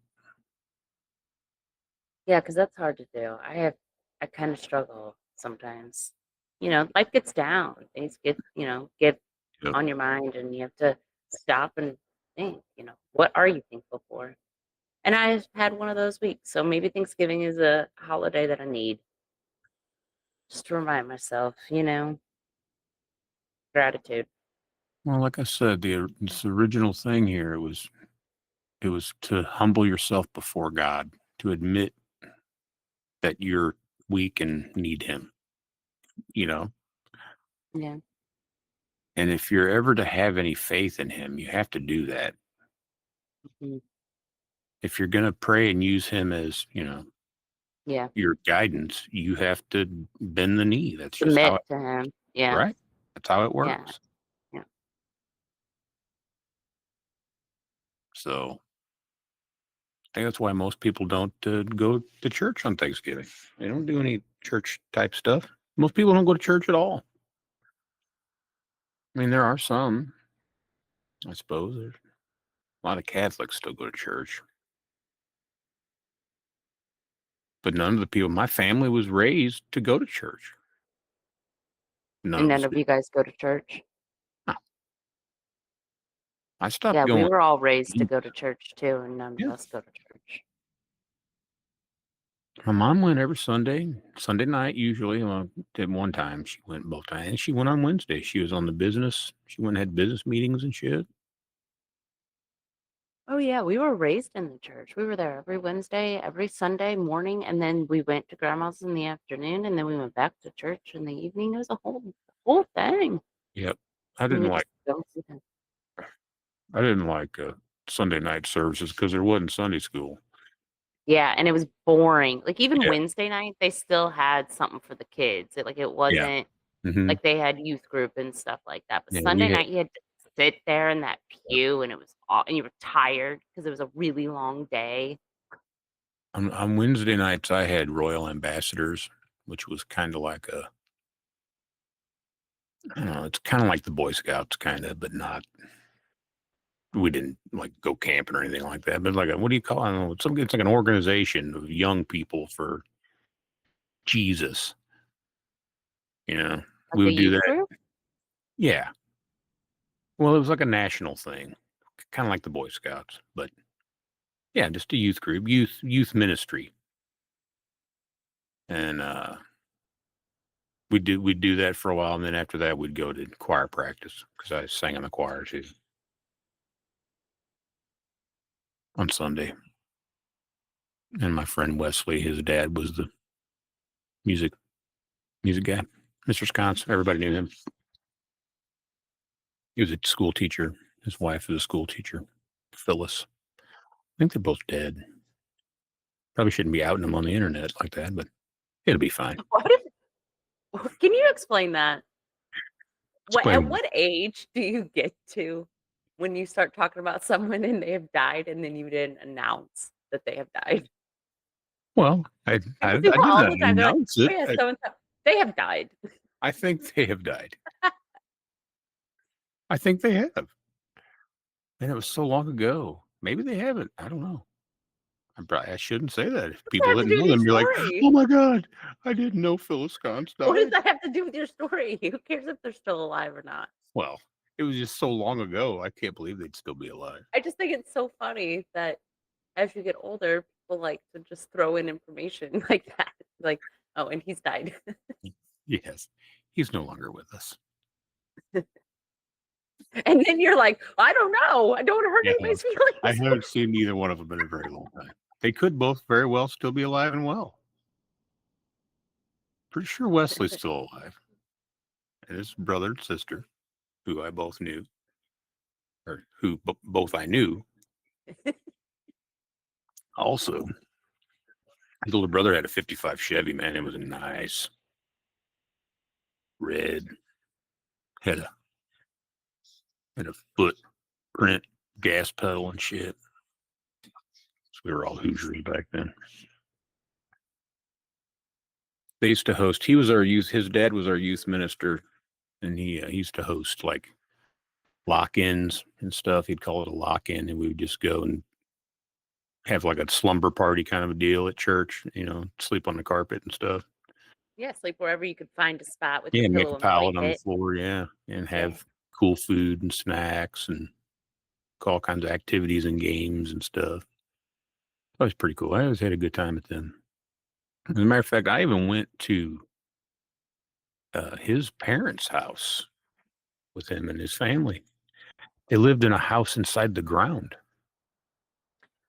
Yeah, because that's hard to do. I kind of struggle sometimes. Life gets down. Things get Yep. on your mind, and you have to stop and think, what are you thankful for? And I had one of those weeks. So maybe Thanksgiving is a holiday that I need just to remind myself, gratitude. Well, like I said, this original thing here, it was to humble yourself before God, to admit that you're weak and need Him. You know, Yeah. and if you're ever to have any faith in Him, you have to do that. Mhm. If you're going to pray and use Him as Yeah. your guidance, you have to bend the knee. That's just how Submit it, to him. Yeah. right. That's how it Yeah. works. Yeah. So I think that's why most people don't go to church on Thanksgiving. They don't do any church type stuff. Most people don't go to church at all. I mean, there are some, I suppose. There's a lot of Catholics still go to church, but none of the people. My family was raised to go to church. None And of none us of did. you guys go to church? No, I stopped Yeah, we going. were all raised to go to church too, and none of Yeah, us go to church. my mom went every Sunday night usually. Well, did one time she went both times. And she went on Wednesday. She was on the business. She went and had business meetings and shit. Oh yeah, we were raised in the church. We were there every Wednesday, every Sunday morning, and then we went to grandma's in the afternoon, and then we went back to church in the evening. It was a whole thing. Yep, I And didn't we like just go see them. I didn't like Sunday night services because there wasn't Sunday school. Yeah, and it was boring. Like even Yeah, Wednesday night, they still had something for the kids. It yeah, wasn't hmm like they had youth group and stuff like that. But yeah. Sunday night, you had to sit there in that pew, and it was all, and you were tired because it was a really long day. On Wednesday nights, I had Royal Ambassadors, which was kind of like I don't know, it's kind of like the Boy Scouts, kind of, but not. We didn't like go camping or anything like that, but like what do you call it? I don't know. It's like an organization of young people for Jesus. Like We a would do youth that. group? Yeah. Well, it was like a national thing, kind of like the Boy Scouts, but yeah, just a youth group, youth ministry, and we'd do that for a while, and then after that, we'd go to choir practice because I sang in the choir too on Sunday. And my friend Wesley, his dad was the music music guy, Mr. Sconce. Everybody knew him. He was a school teacher. His wife was a school teacher, Phyllis. I think they're both dead. Probably shouldn't be outing them on the internet like that, but it'll be fine. What if, can you explain that? At Explain. what age do you get to when you start talking about someone and they have died and then you didn't announce that they have died? Well, I I, People I do that all the didn't time. They're like, announce "Oh it. yeah, so and so, they have died." I think they have died. I think they have. And it was so long ago. Maybe they haven't. I don't know. I shouldn't say that. If What does that people have to didn't do know with your them, be like, story? "Oh my god, I didn't know Phyllis Cons What does died." that have to do with your story? Who cares if they're still alive or not? Well, it was just so long ago. I can't believe they'd still be alive. I just think it's so funny that as you get older, people like to just throw in information like that. Like, Oh, and he's died. Yes, he's no longer with us. And then you're like, I don't know. I don't want to hurt Yeah, anybody's I feelings. haven't seen either one of them in a very long time. They could both very well still be alive and well. Pretty sure Wesley's still alive, and his brother and sister, who I both knew, or who both I knew, also. His older brother had a '55 Chevy. Man, it was a nice red. Had a had a footprint gas pedal and shit. So we were all Hoosiers back then. They used to host. He was our youth. His dad was our youth minister, and he used to host like lock-ins and stuff. He'd call it a lock-in, and we would just go and have like a slumber party kind of a deal at church. Sleep on the carpet and stuff. Yeah, sleep wherever you could find a spot with your Yeah, make a pillow and pallet on the blanket. floor. Yeah, and Yeah. have cool food and snacks and all kinds of activities and games and stuff. That was pretty cool. I always had a good time at them. As a matter of fact, I even went to his parents' house with him and his family. They lived in a house inside the ground.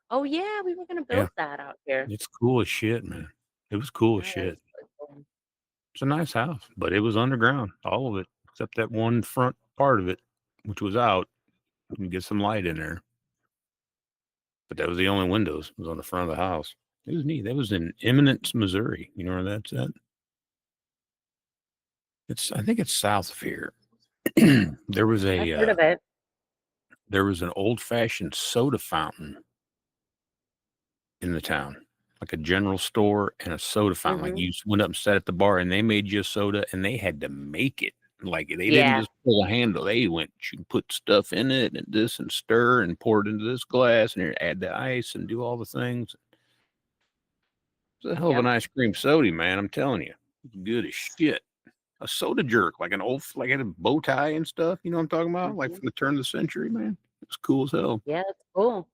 Oh yeah, we were gonna Yeah, build that out here. it's cool as shit, man. It was cool as Yeah, that shit. is really cool. It's a nice house, but it was underground, all of it, except that one front part of it, which was out. You can get some light in there, but that was the only windows. It was on the front of the house. It was neat. That was in Eminence, Missouri. You know where that's at? I think it's south of here. there was I've a heard of it. there was an old fashioned soda fountain in the town, like a general store and a soda fountain. Like Hmm. you just went up and sat at the bar, and they made you a soda, and they had to make it. Like they didn't Yeah. just pull a handle. They went, you put stuff in it and this and stir and pour it into this glass and here add the ice and do all the things. It's a hell of an Yep. ice cream soda, man. I'm telling you, it's good as shit. A soda jerk, like an old, like had a bow tie and stuff. You know what I'm talking about? Like Hmm. from the turn of the century, man. It's cool as hell. Yeah, it's cool.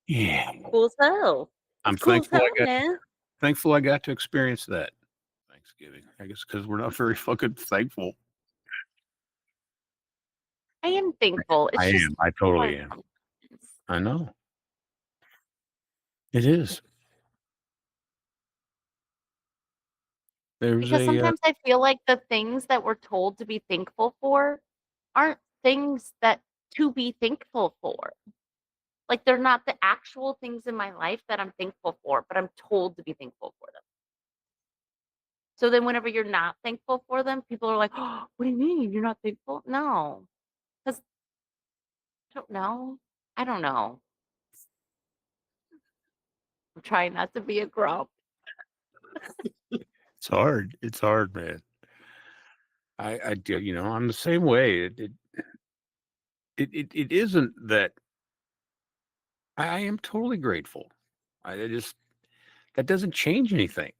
Yeah, Cool as hell. I'm It's cool as thankful. hell, man. I got to experience that. Thanksgiving, I guess, because we're not very fucking thankful. I am thankful. I It's just am. I hard totally am. sometimes. I know it is. There's Because a sometimes I feel like the things that we're told to be thankful for aren't things that to be thankful for. Like they're not the actual things in my life that I'm thankful for, but I'm told to be thankful for them. So then whenever you're not thankful for them, people are like, "Oh, what do you mean you're not thankful?" No, because I don't know. I don't know. I'm trying not to be a grump. It's hard. It's hard, man. I do. I'm the same way. It isn't that I am totally grateful. I just that doesn't change anything.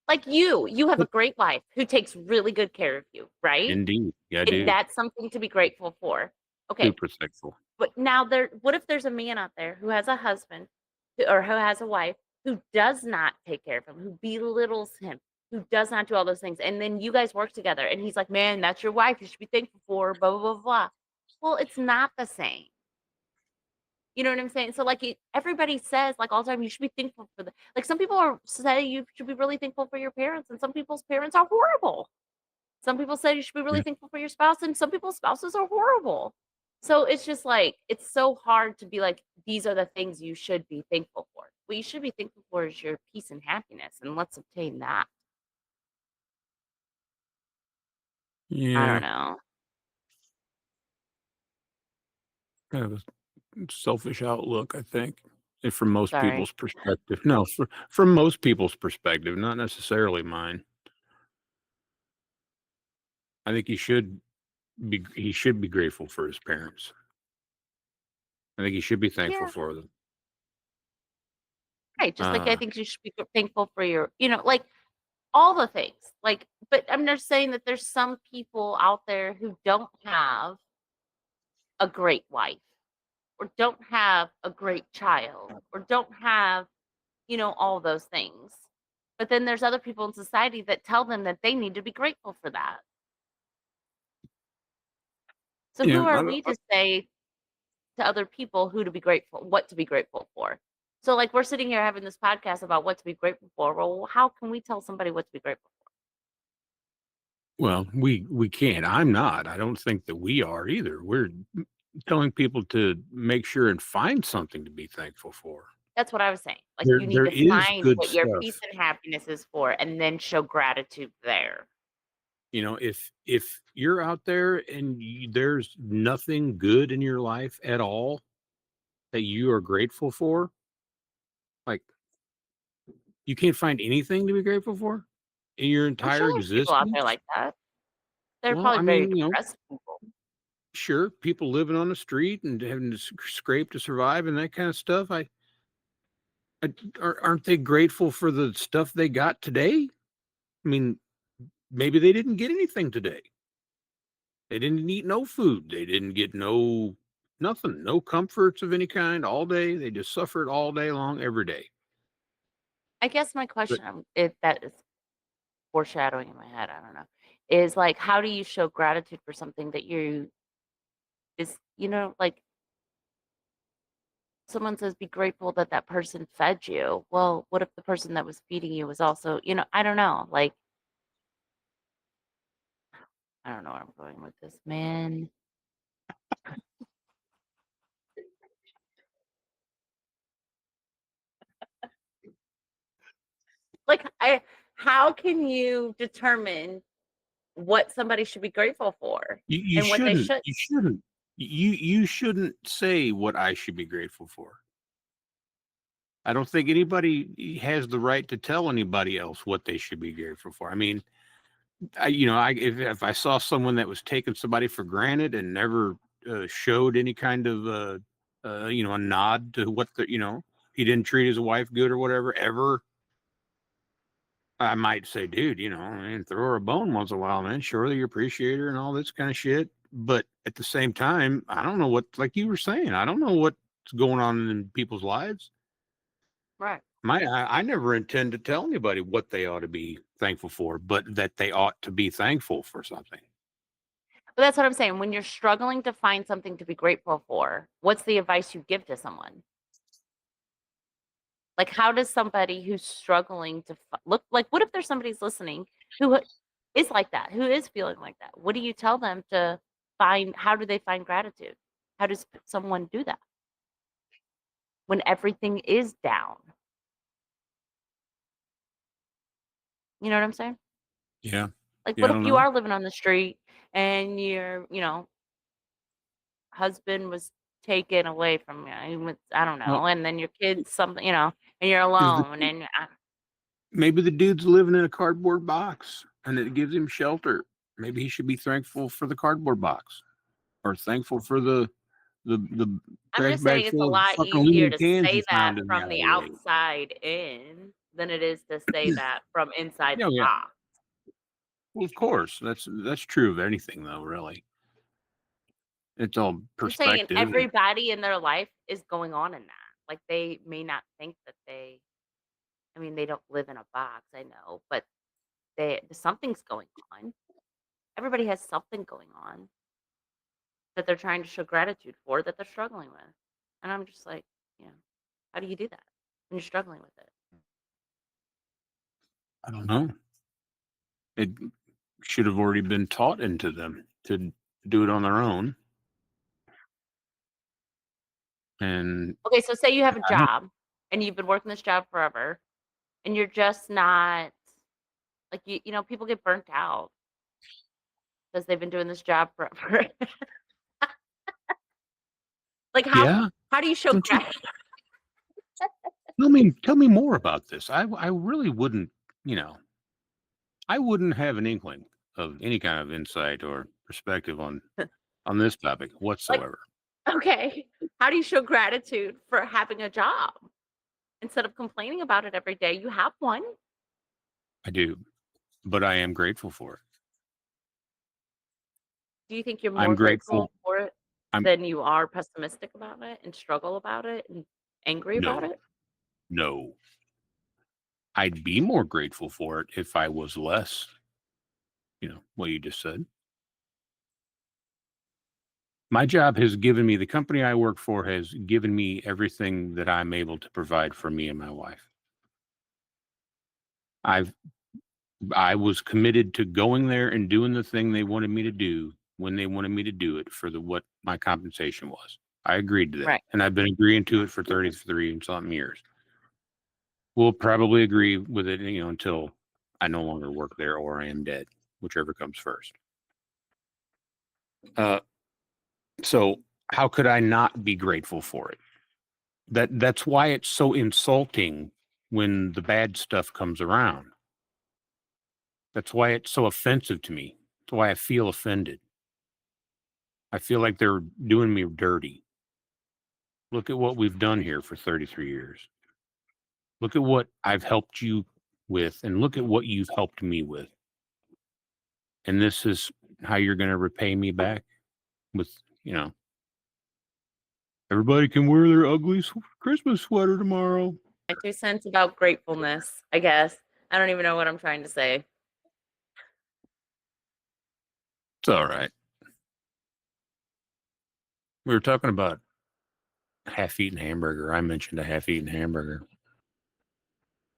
Like you have a great wife who takes really good care of you, right? Indeed, yeah, I And do. that's something to be grateful for. Okay, Super thankful. but now what if there's a man out there who has a husband or who has a wife who does not take care of him, who belittles him, who does not do all those things, and then you guys work together, and he's like, "Man, that's your wife. You should be thankful for her." Blah blah blah blah. Well, it's not the same. You know what I'm saying? So like everybody says like all the time, you should be thankful for the like some people say you should be really thankful for your parents, and some people's parents are horrible. Some people say you should be really Yeah. thankful for your spouse, and some people's spouses are horrible. So it's just like it's so hard to be like, these are the things you should be thankful for. What you should be thankful for is your peace and happiness, and let's obtain that. I don't Yeah. know. Kind of a selfish outlook, I think. And from most Sorry. people's perspective. No, from most people's perspective, not necessarily mine. I think he should be grateful for his parents. I think he should be thankful Yeah, for them. right. Just like I Uh, think you should be thankful for your, like all the things. Like, but I'm just saying that there's some people out there who don't have a great wife or don't have a great child or don't have all those things. But then there's other people in society that tell them that they need to be grateful for that. So Yeah, who are we to say to other people who to be grateful, what to be grateful for? So like we're sitting here having this podcast about what to be grateful for. Well, how can we tell somebody what to be grateful for? well, we can't. I'm not. I don't think that we are either. We're telling people to make sure and find something to be thankful for. That's what I was saying. Like There you need there to is find good what your stuff. peace and happiness is for and then show gratitude there. You know, if you're out there and there's nothing good in your life at all that you are grateful for, like you can't find anything to be grateful for in your I'm sure entire there's people out there existence. like that. They're Well, probably I very mean, depressed people. sure, people living on the street and having to scrape to survive and that kind of stuff. Aren't they grateful for the stuff they got today? I mean, maybe they didn't get anything today. They didn't eat no food. They didn't get no nothing, no comforts of any kind all day. They just suffered all day long, every day. I guess my But question, if that is foreshadowing in my head, I don't know, is like, how do you show gratitude for something that like someone says, be grateful that that person fed you. Well, what if the person that was feeding you was also, I don't know. Like, I don't know where I'm going with this, man. Like, how can you determine what somebody should be grateful for you and what they shouldn't. should? You shouldn't say what I should be grateful for. I don't think anybody has the right to tell anybody else what they should be grateful for. I mean, if I saw someone that was taking somebody for granted and never showed any kind of a nod to what he didn't treat his wife good or whatever ever, I might say, dude, man, throw her a bone once in a while, man. Surely you appreciate her and all this kind of shit. But at the same time, I don't know what, like you were saying, I don't know what's going on in people's lives. Right. I never intend to tell anybody what they ought to be thankful for, but that they ought to be thankful for something. But that's what I'm saying. When you're struggling to find something to be grateful for, what's the advice you give to someone? Like, how does somebody who's struggling to look like, what if there's somebody's listening who is like that, who is feeling like that? What do you tell them to find? How do they find gratitude? How does someone do that when everything is down? You know what I'm saying? Yeah. Like, Yeah, I what if don't you know. are living on the street and your, husband was taken away from you? I don't Well, know, and then your kids, something, and you're is alone, and maybe the dude's living in a cardboard box and it gives him shelter. Maybe he should be thankful for the cardboard box or thankful for the I'm trash just bag saying it's a full of lot fucking easier aluminum to cans he say that found in the from the alleyway. outside in than it is to say that from inside Yeah, the yeah. box. Well, of course, that's true of anything, though. Really, it's all I'm saying perspective. And everybody in their life is going on in that. Like, they may not think that they don't live in a box, I know, but something's going on. Everybody has something going on that they're trying to show gratitude for that they're struggling with. And I'm just like, you know, how do you do that when you're struggling with it? I don't know. It should have already been taught into them to do it on their own. And Okay, so say you have a I don't. job and you've been working this job forever and you're just not like people get burnt out because they've been doing this job forever. Like, Yeah. how do you show Don't you gratitude? tell me more about this? I really wouldn't. You know, I wouldn't have an inkling of any kind of insight or perspective on this topic Like, whatsoever. okay, how do you show gratitude for having a job instead of complaining about it every day? You have one. I do, but I am grateful for it. Do you think you're I'm more grateful. grateful for it I'm than you are pessimistic about it and struggle about it and angry about no, it? no. I'd be more grateful for it if I was less, what you just said. My job has given me, the company I work for has given me everything that I'm able to provide for me and my wife. I was committed to going there and doing the thing they wanted me to do when they wanted me to do it for what my compensation was. I agreed to that. Right. And I've been agreeing to it for 33 and something years. We'll probably agree with it, until I no longer work there or I am dead, whichever comes first. So how could I not be grateful for it? That's why it's so insulting when the bad stuff comes around. That's why it's so offensive to me. That's why I feel offended. I feel like they're doing me dirty. Look at what we've done here for 33 years. Look at what I've helped you with, and look at what you've helped me with. And this is how you're going to repay me back with, everybody can wear their ugly Christmas sweater tomorrow. My 2 cents about gratefulness, I guess. I don't even know what I'm trying to say. It's all right. We were talking about half-eaten hamburger. I mentioned a half-eaten hamburger.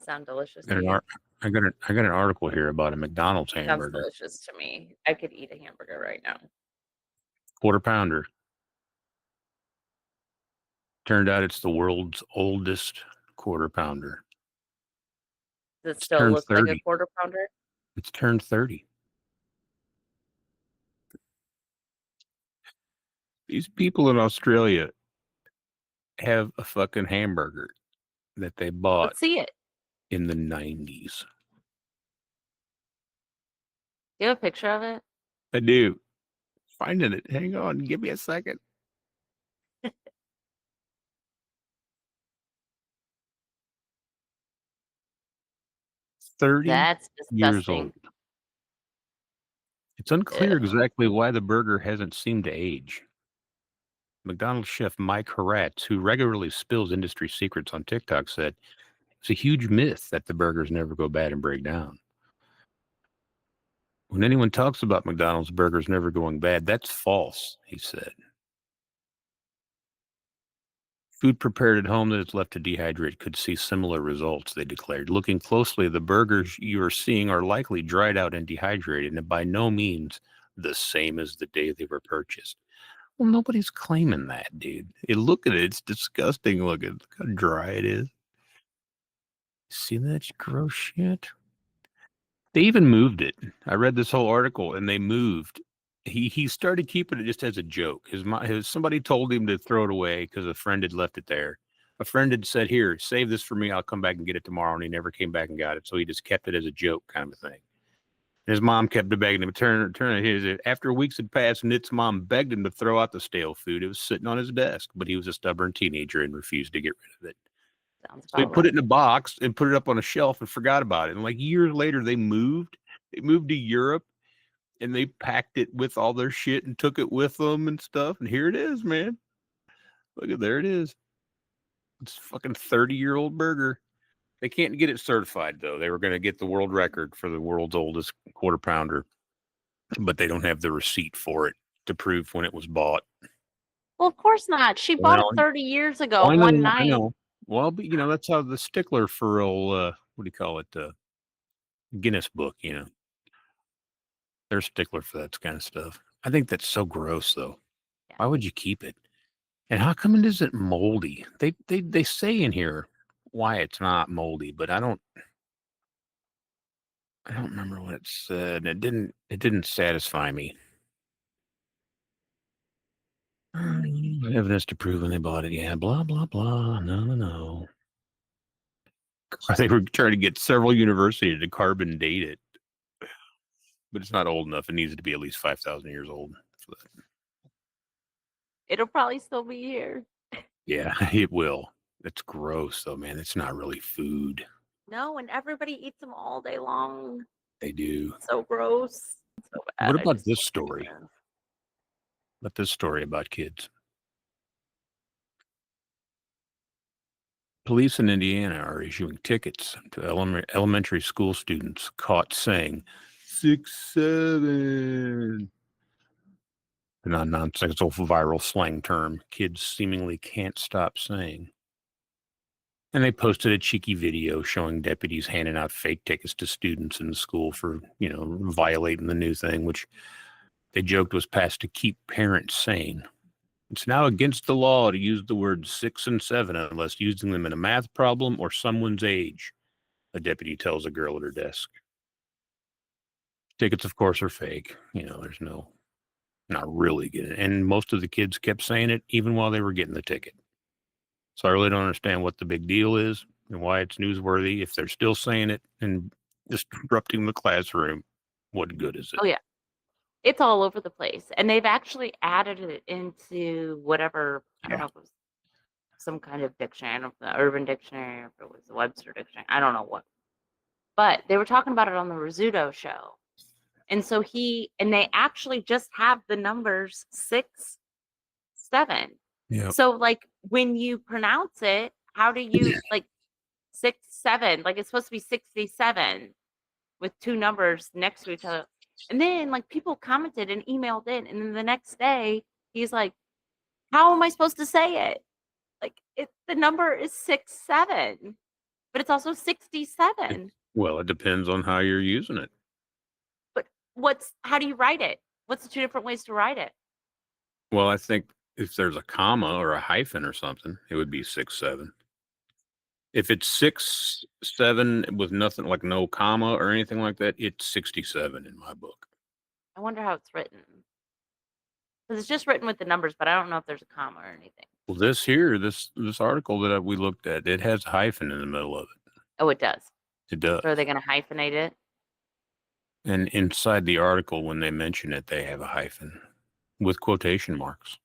Sound delicious I to you? got an article here about a McDonald's Sounds hamburger, delicious to me. I could eat a hamburger right now. quarter pounder. Turned out it's the world's oldest quarter pounder. Does it It's still turned look like a 30. quarter pounder? It's turned 30. These people in Australia have a fucking hamburger that they bought Let's see it. in the 90s. Do you have a picture of it? I do. Finding it. Hang on. Give me a second. 30 That's years old. disgusting. It's unclear Ew. exactly why the burger hasn't seemed to age. McDonald's chef Mike Horatz, who regularly spills industry secrets on TikTok, said it's a huge myth that the burgers never go bad and break down. When anyone talks about McDonald's burgers never going bad, that's false, he said. Food prepared at home that is left to dehydrate could see similar results, they declared. Looking closely, the burgers you are seeing are likely dried out and dehydrated, and by no means the same as the day they were purchased. Well, nobody's claiming that, dude. Look at it. It's disgusting looking. Look how dry it is. See that gross shit? They even moved it. I read this whole article, and they moved. He started keeping it just as a joke. Somebody told him to throw it away because a friend had left it there. A friend had said, "Here, save this for me. I'll come back and get it tomorrow." And he never came back and got it, so he just kept it as a joke, kind of a thing. And his mom kept begging him. After weeks had passed, Nit's mom begged him to throw out the stale food. It was sitting on his desk, but he was a stubborn teenager and refused to get rid of it. Sounds So he about put it right. in a box and put it up on a shelf and forgot about it. And like years later, they moved. They moved to Europe and they packed it with all their shit and took it with them and stuff. And here it is, man. There it is. It's a fucking 30-year-old burger. They can't get it certified though. They were going to get the world record for the world's oldest quarter pounder, but they don't have the receipt for it to prove when it was bought. Well, of course not. She bought it Well, 30 years ago, I one know, I night. know. Well, but that's how the stickler for what do you call it? Guinness Book, they're a stickler for that kind of stuff. I think that's so gross, though. Yeah. Why would you keep it? And how come it isn't moldy? They say in here why it's not moldy, but I don't remember what it said. It didn't satisfy me. Evidence to prove when they bought it. Yeah, blah blah blah. No. They were trying to get several universities to carbon date it, but it's not old enough. It needs to be at least 5,000 years old for that. It'll probably still be here. Yeah, it will. It's gross, though, man. It's not really food. No, and everybody eats them all day long. They do. So gross. So bad. What I about just this don't story? understand. About this story about kids. Police in Indiana are issuing tickets to elementary school students caught saying 6-7. The non-nonsensical viral slang term kids seemingly can't stop saying. And they posted a cheeky video showing deputies handing out fake tickets to students in the school for, violating the new thing, which they joked was passed to keep parents sane. It's now against the law to use the words 6 and 7 unless using them in a math problem or someone's age, a deputy tells a girl at her desk. Tickets, of course, are fake. There's not really getting it. And most of the kids kept saying it even while they were getting the ticket. So I really don't understand what the big deal is and why it's newsworthy. If they're still saying it and disrupting the classroom, what good is it? Oh, yeah. It's all over the place. And they've actually added it into whatever, I don't know if it was some kind of dictionary, the Urban Dictionary, or if it was the Webster Dictionary, I don't know what. But they were talking about it on the Rizzuto show. And so they actually just have the numbers 6, 7. Yeah. So like when you pronounce it, how do you like 6, 7? Like it's supposed to be 67 with 2 numbers next to each other. And then like people commented and emailed in, and then the next day he's like, "How am I supposed to say it? Like the number is 6, 7, but it's also 67." Well, it depends on how you're using it. But how do you write it? What's the 2 different ways to write it? Well, I think if there's a comma or a hyphen or something, it would be 6, 7. If it's 6, 7 with nothing, like no comma or anything like that, it's 67 in my book. I wonder how it's written. Because it's just written with the numbers, but I don't know if there's a comma or anything. Well, this article that we looked at, it has a hyphen in the middle of it. Oh, it does. It does. So are they going to hyphenate it? And inside the article, when they mention it, they have a hyphen with quotation marks.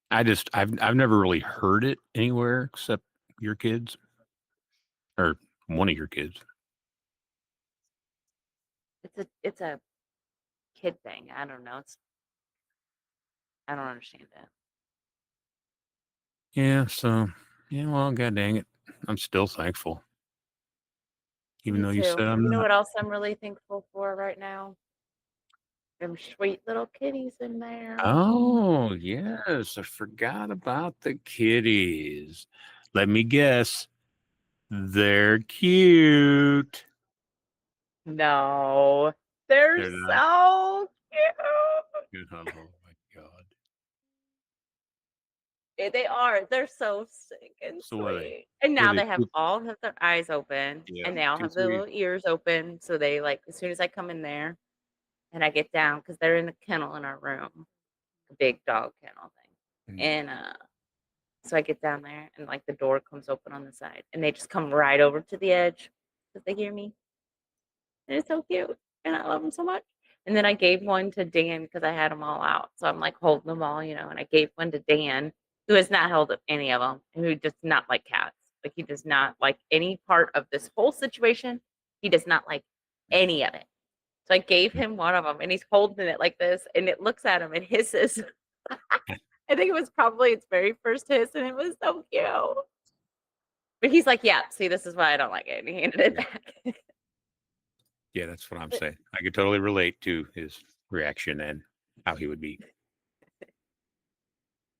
I've never really heard it anywhere except your kids or one of your kids. It's a kid thing. I don't know. I don't understand that. Yeah. So, well, God dang it. I'm still thankful. Even though you said I'm You know not. what else I'm really thankful for right now? Them sweet little kitties in there. Oh, yes. I forgot about the kitties. Let me guess. They're cute. No, they're They're not so cute. good. Oh my God. They are. They're so stinking So what are they? sweet. And What are now they? they have all have their eyes open, Yeah, and they all too have their sweet. little ears open. So they like as soon as I come in there and I get down because they're in the kennel in our room, a big dog kennel thing, Mm. and so I get down there and like the door comes open on the side, and they just come right over to the edge because they hear me. And it's so cute, and I love them so much. And then I gave one to Dan because I had them all out. So I'm like holding them all, and I gave one to Dan, who has not held up any of them, and who does not like cats. Like he does not like any part of this whole situation. He does not like any of it. So I gave him one of them, and he's holding it like this, and it looks at him and hisses. I think it was probably its very first hiss, and it was so cute. But he's like, "Yeah, see, this is why I don't like it," and he handed it back. Yeah, that's what I'm saying. I could totally relate to his reaction and how he would be.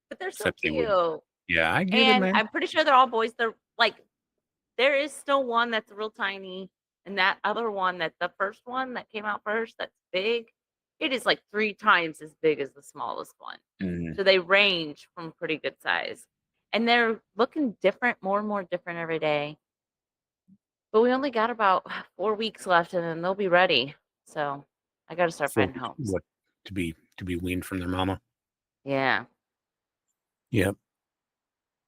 But they're so Except they cute. wouldn't. Yeah, I get it, And man. I'm pretty sure they're all boys. They're like, there is still one that's real tiny, and that other one, that the first one that came out first, that's big. It is like 3 times as big as the smallest one. Mm. So they range from pretty good size, and they're looking different, more and more different every day. But we only got about 4 weeks left, and then they'll be ready. So I got to start For finding homes. what to be weaned from their mama. Yeah. Yep.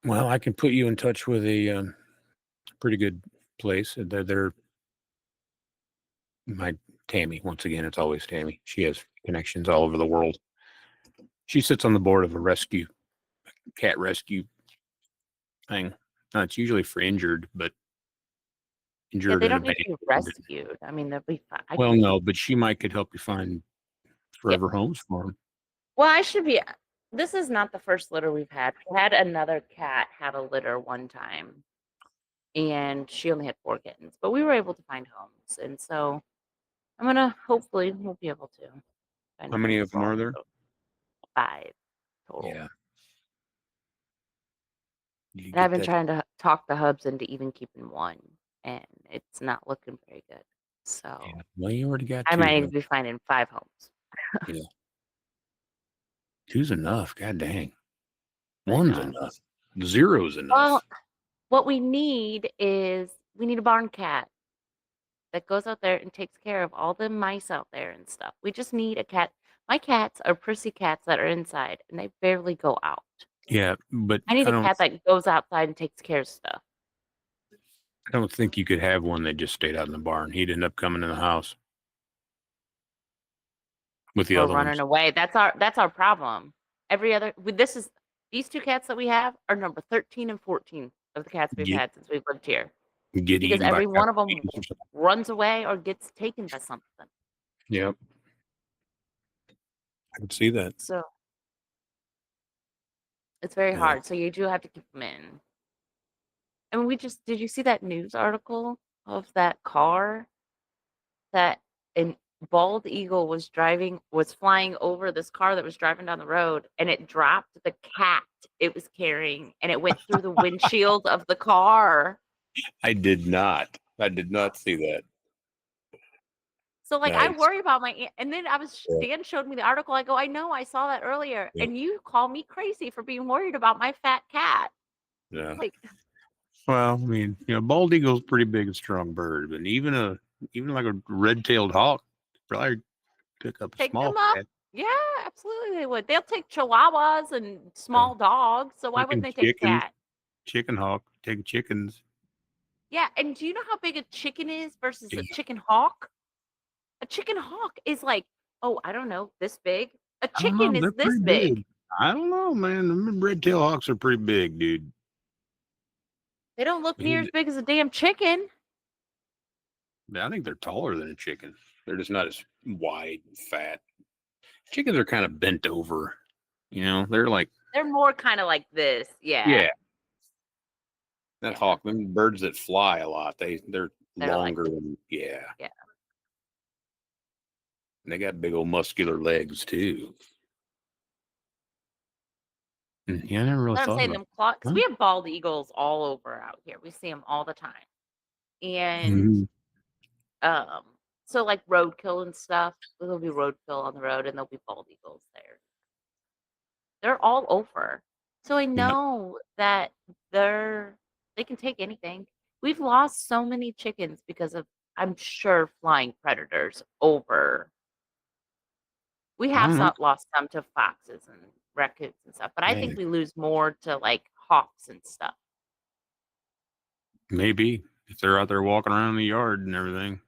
Well, I can put you in touch with a pretty good place. They're my Tammy. Once again, it's always Tammy. She has connections all over the world. She sits on the board of a cat rescue thing. It's usually for injured, but Yeah, injured they and don't need abandoned. to be rescued. I mean, they'll be fine. Well, no, but she could help you find Yeah. forever homes for them. Well, I should be. This is not the first litter we've had. We had another cat have a litter one time, and she only had 4 kittens, but we were able to find homes, and so I'm gonna hopefully we'll be able to find How a many home of for them all are there? 5 total. Yeah. You And I've get been that. trying to talk the hubs into even keeping 1, and it's not looking very good. Yeah. So Well, you already got I 2, might even man. be finding 5 homes. Yeah. 2's enough. God dang. I 1's know. enough. 0's Well, enough. what we need a barn cat that goes out there and takes care of all the mice out there and stuff. We just need a cat. My cats are prissy cats that are inside, and they barely go out. Yeah, but I need a cat that goes outside and takes care of stuff I don't think you could have one that just stayed out in the barn. He'd end up coming in the house with the or other running ones. away. That's our problem. Every other with this is these 2 cats that we have are number 13 and 14 of the cats we've Get had since we've lived here get because eaten by every one of them coyotes or something. runs away or gets taken by something. Yep, I could see that. So it's very Yeah. hard. So you do have to keep them in. And did you see that news article of that car that an bald eagle was flying over this car that was driving down the road and it dropped the cat it was carrying and it went through the windshield of the car. I did not. I did not see that. So like I Nice. worry about and then Yeah. Dan showed me the article. I go, I know, I saw that earlier. Yeah. And you call me crazy for being worried about my fat cat. Yeah. Like Well, I mean, bald eagle's a pretty big and strong bird, but even like a red-tailed hawk probably pick up a take them small up. cat. Yeah, absolutely they would. They'll take chihuahuas and Yeah. small dogs. So why wouldn't Fucking they take a cat? chicken hawk, take chickens. Yeah, and do you know how big a chicken is versus a Yeah. chicken hawk? A chicken hawk is like, oh, I don't know, this big. A I don't know. chicken is They're this pretty big. big. I don't know, man. The red-tailed hawks are pretty big, dude. They don't look near He- as big as a damn chicken. I think they're taller than a chicken. They're just not as wide and fat. Chickens are kind of bent over. They're like, They're more kind of like this. Yeah. yeah, that Yeah. hawk, them birds that fly a lot, they're They're like, longer and yeah. yeah. And they got big old muscular legs too. Yeah, I never really But I'm thought saying about them claw because that. we have bald eagles all over out here. We see them all the time. And Mhm. um, so like roadkill and stuff, there'll be roadkill on the road and there'll be bald eagles there. They're all over. So I Yeah. know that they can take anything. We've lost so many chickens because of, I'm sure, flying predators over. We I have don't know. lost some to foxes and raccoons and stuff, but I think Yeah, we lose more to like hawks and stuff. maybe if they're out there walking around the yard and everything.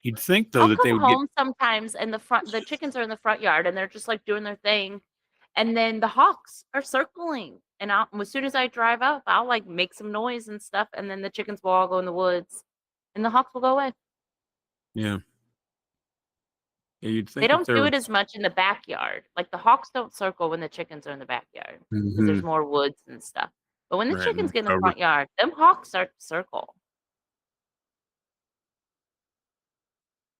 You'd think though I'll that they come would get. home sometimes and the chickens are in the front yard and they're just like doing their thing. And then the hawks are circling. And as soon as I drive up, I'll like make some noise and stuff. And then the chickens will all go in the woods and the hawks will go away. Yeah. Yeah, you'd They think if don't there do was. it as much in the backyard. Like the hawks don't circle when the chickens are in the backyard because there's Mhm. more woods and stuff. But when the Right, chickens more get in the cover. front yard, them hawks start to circle.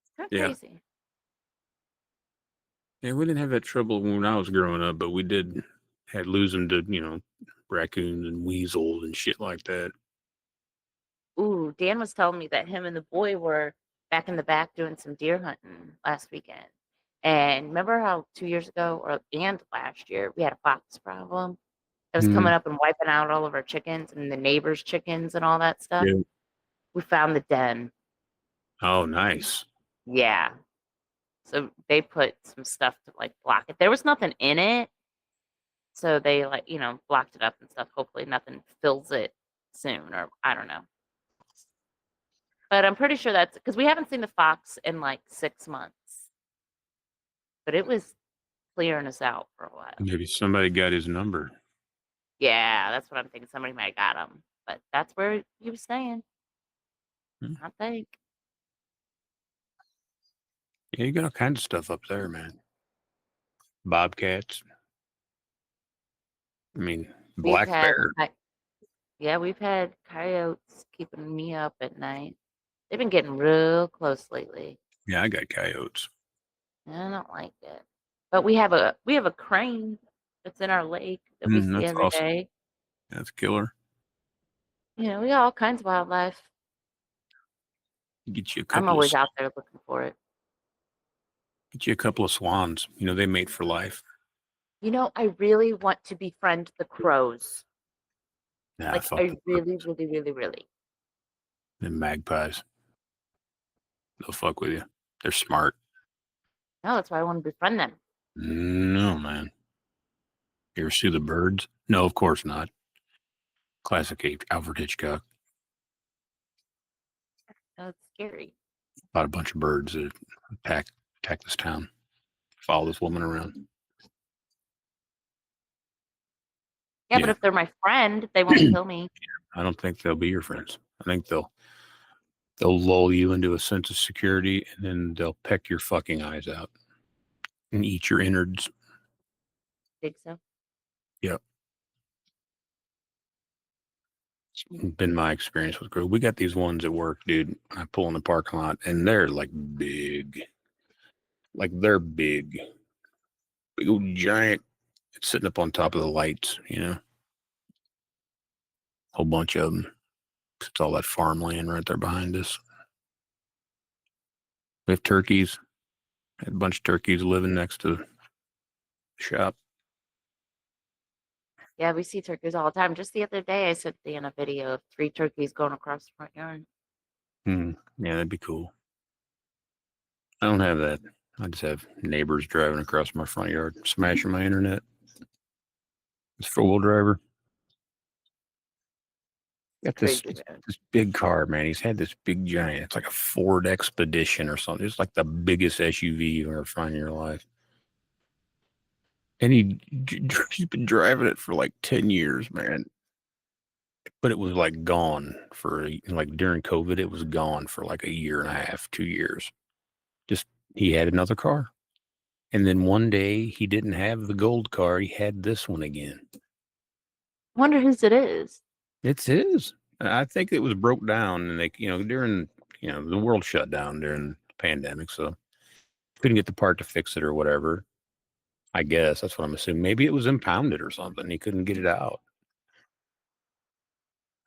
It's kind of Yeah. crazy. Yeah, we didn't have that trouble when I was growing up, but we did had losing to, raccoons and weasels and shit like that. Ooh, Dan was telling me that him and the boy were back in the back doing some deer hunting last weekend. And remember how 2 years ago and last year we had a fox problem that was coming Mhm. up and wiping out all of our chickens and the neighbors' chickens and all that stuff? Yeah. We found the den. Oh, nice. Yeah. So they put some stuff to like block it. There was nothing in it. So they like, blocked it up and stuff. Hopefully nothing fills it soon or I don't know. But I'm pretty sure that's because we haven't seen the fox in like 6 months. But it was clearing us out for a while. Maybe somebody got his number. Yeah, that's what I'm thinking. Somebody might have got him. But that's where he was staying, Hmm. I think. Yeah, you got all kinds of stuff up there, man. bobcats. I mean, We've black had, bear. we've had coyotes keeping me up at night. They've been getting real close lately. Yeah, I got coyotes. I don't like it. But we have a crane that's in our lake that we see That's every awesome. day. That's killer. You know, we got all kinds of wildlife. Get you a I'm couple of always out there looking for it. swans. You know, they mate for life. You know, I really want to befriend the crows. Nah, Like, fuck I the really, really, really, really. magpies. They'll fuck with you. They're smart. No, that's why I want to befriend them. No, man. You ever see the birds? No, of course not. Classic Alfred Hitchcock. That's scary. About a bunch of birds that attack this town. Follow this woman around. Yeah, Yeah. but if they're my friend, they won't kill me. I don't think they'll be your friends. I think they'll lull you into a sense of security, and then they'll peck your fucking eyes out and eat your innards. Think so? Yep. It's been my experience with crows. We got these ones at work, dude. I pull in the parking lot, and they're like big. Like they're big. Big old giant. It's sitting up on top of the lights, you know. Whole bunch of them. It's all that farmland right there behind us. We have turkeys. Had a bunch of turkeys living next to the shop. Yeah, we see turkeys all the time. Just the other day, I sent Dan a video of 3 turkeys going across the front yard. Yeah, that'd be cool. I don't have that. I just have neighbors driving across my front yard, smashing my internet. It's four-wheel driver. Got this Crazy, man. this big car, man. He's had this big giant. It's like a Ford Expedition or something. It's like the biggest SUV you ever find in your life. And he's been driving it for like 10 years, man. But it was like gone for like during COVID. It was gone for like a year and a half, 2 years. Just he had another car. And then one day he didn't have the gold car. He had this one again. Wonder whose it is. It's his. I think it was broke down and they, during, the world shut down during the pandemic. So couldn't get the part to fix it or whatever. I guess that's what I'm assuming. Maybe it was impounded or something. He couldn't get it out.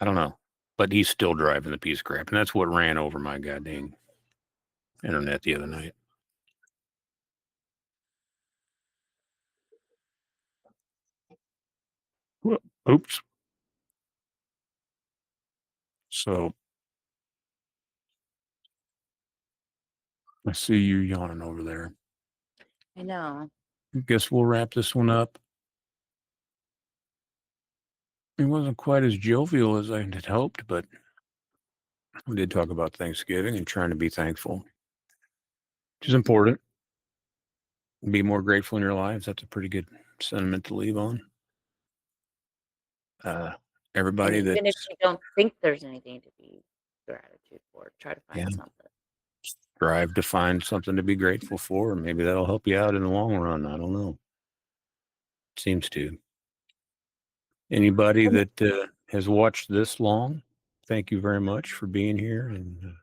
I don't know. But he's still driving the piece of crap. And that's what ran over my goddamn internet the other night. Oops. So I see you yawning over there. I know. Guess we'll wrap this one up. It wasn't quite as jovial as I had hoped, but we did talk about Thanksgiving and trying to be thankful, which is important. Be more grateful in your lives. That's a pretty good sentiment to leave on. Everybody And that even if you don't think there's anything to be gratitude for, try to find something. strive to find something to be grateful for, and maybe that'll help you out in the long run. I don't know. Seems to. Anybody that has watched this long, thank you very much for being here and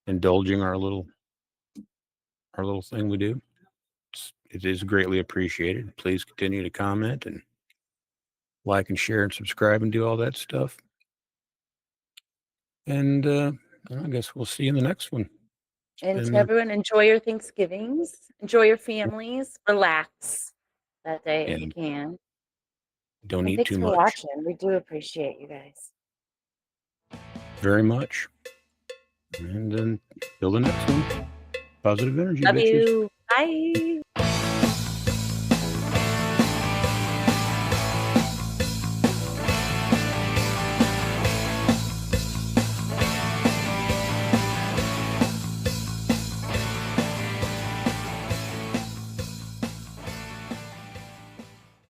indulging our little thing we do. It is greatly appreciated. Please continue to comment and like and share and subscribe and do all that stuff. And I guess we'll see you in the next one. And to everyone, enjoy your Thanksgivings. Enjoy your families. Relax that day if you can. Don't eat too much. much. Thanks for watching. We do appreciate you guys. Very much. And then till the next one. Positive energy, Love bitches. you. Bye.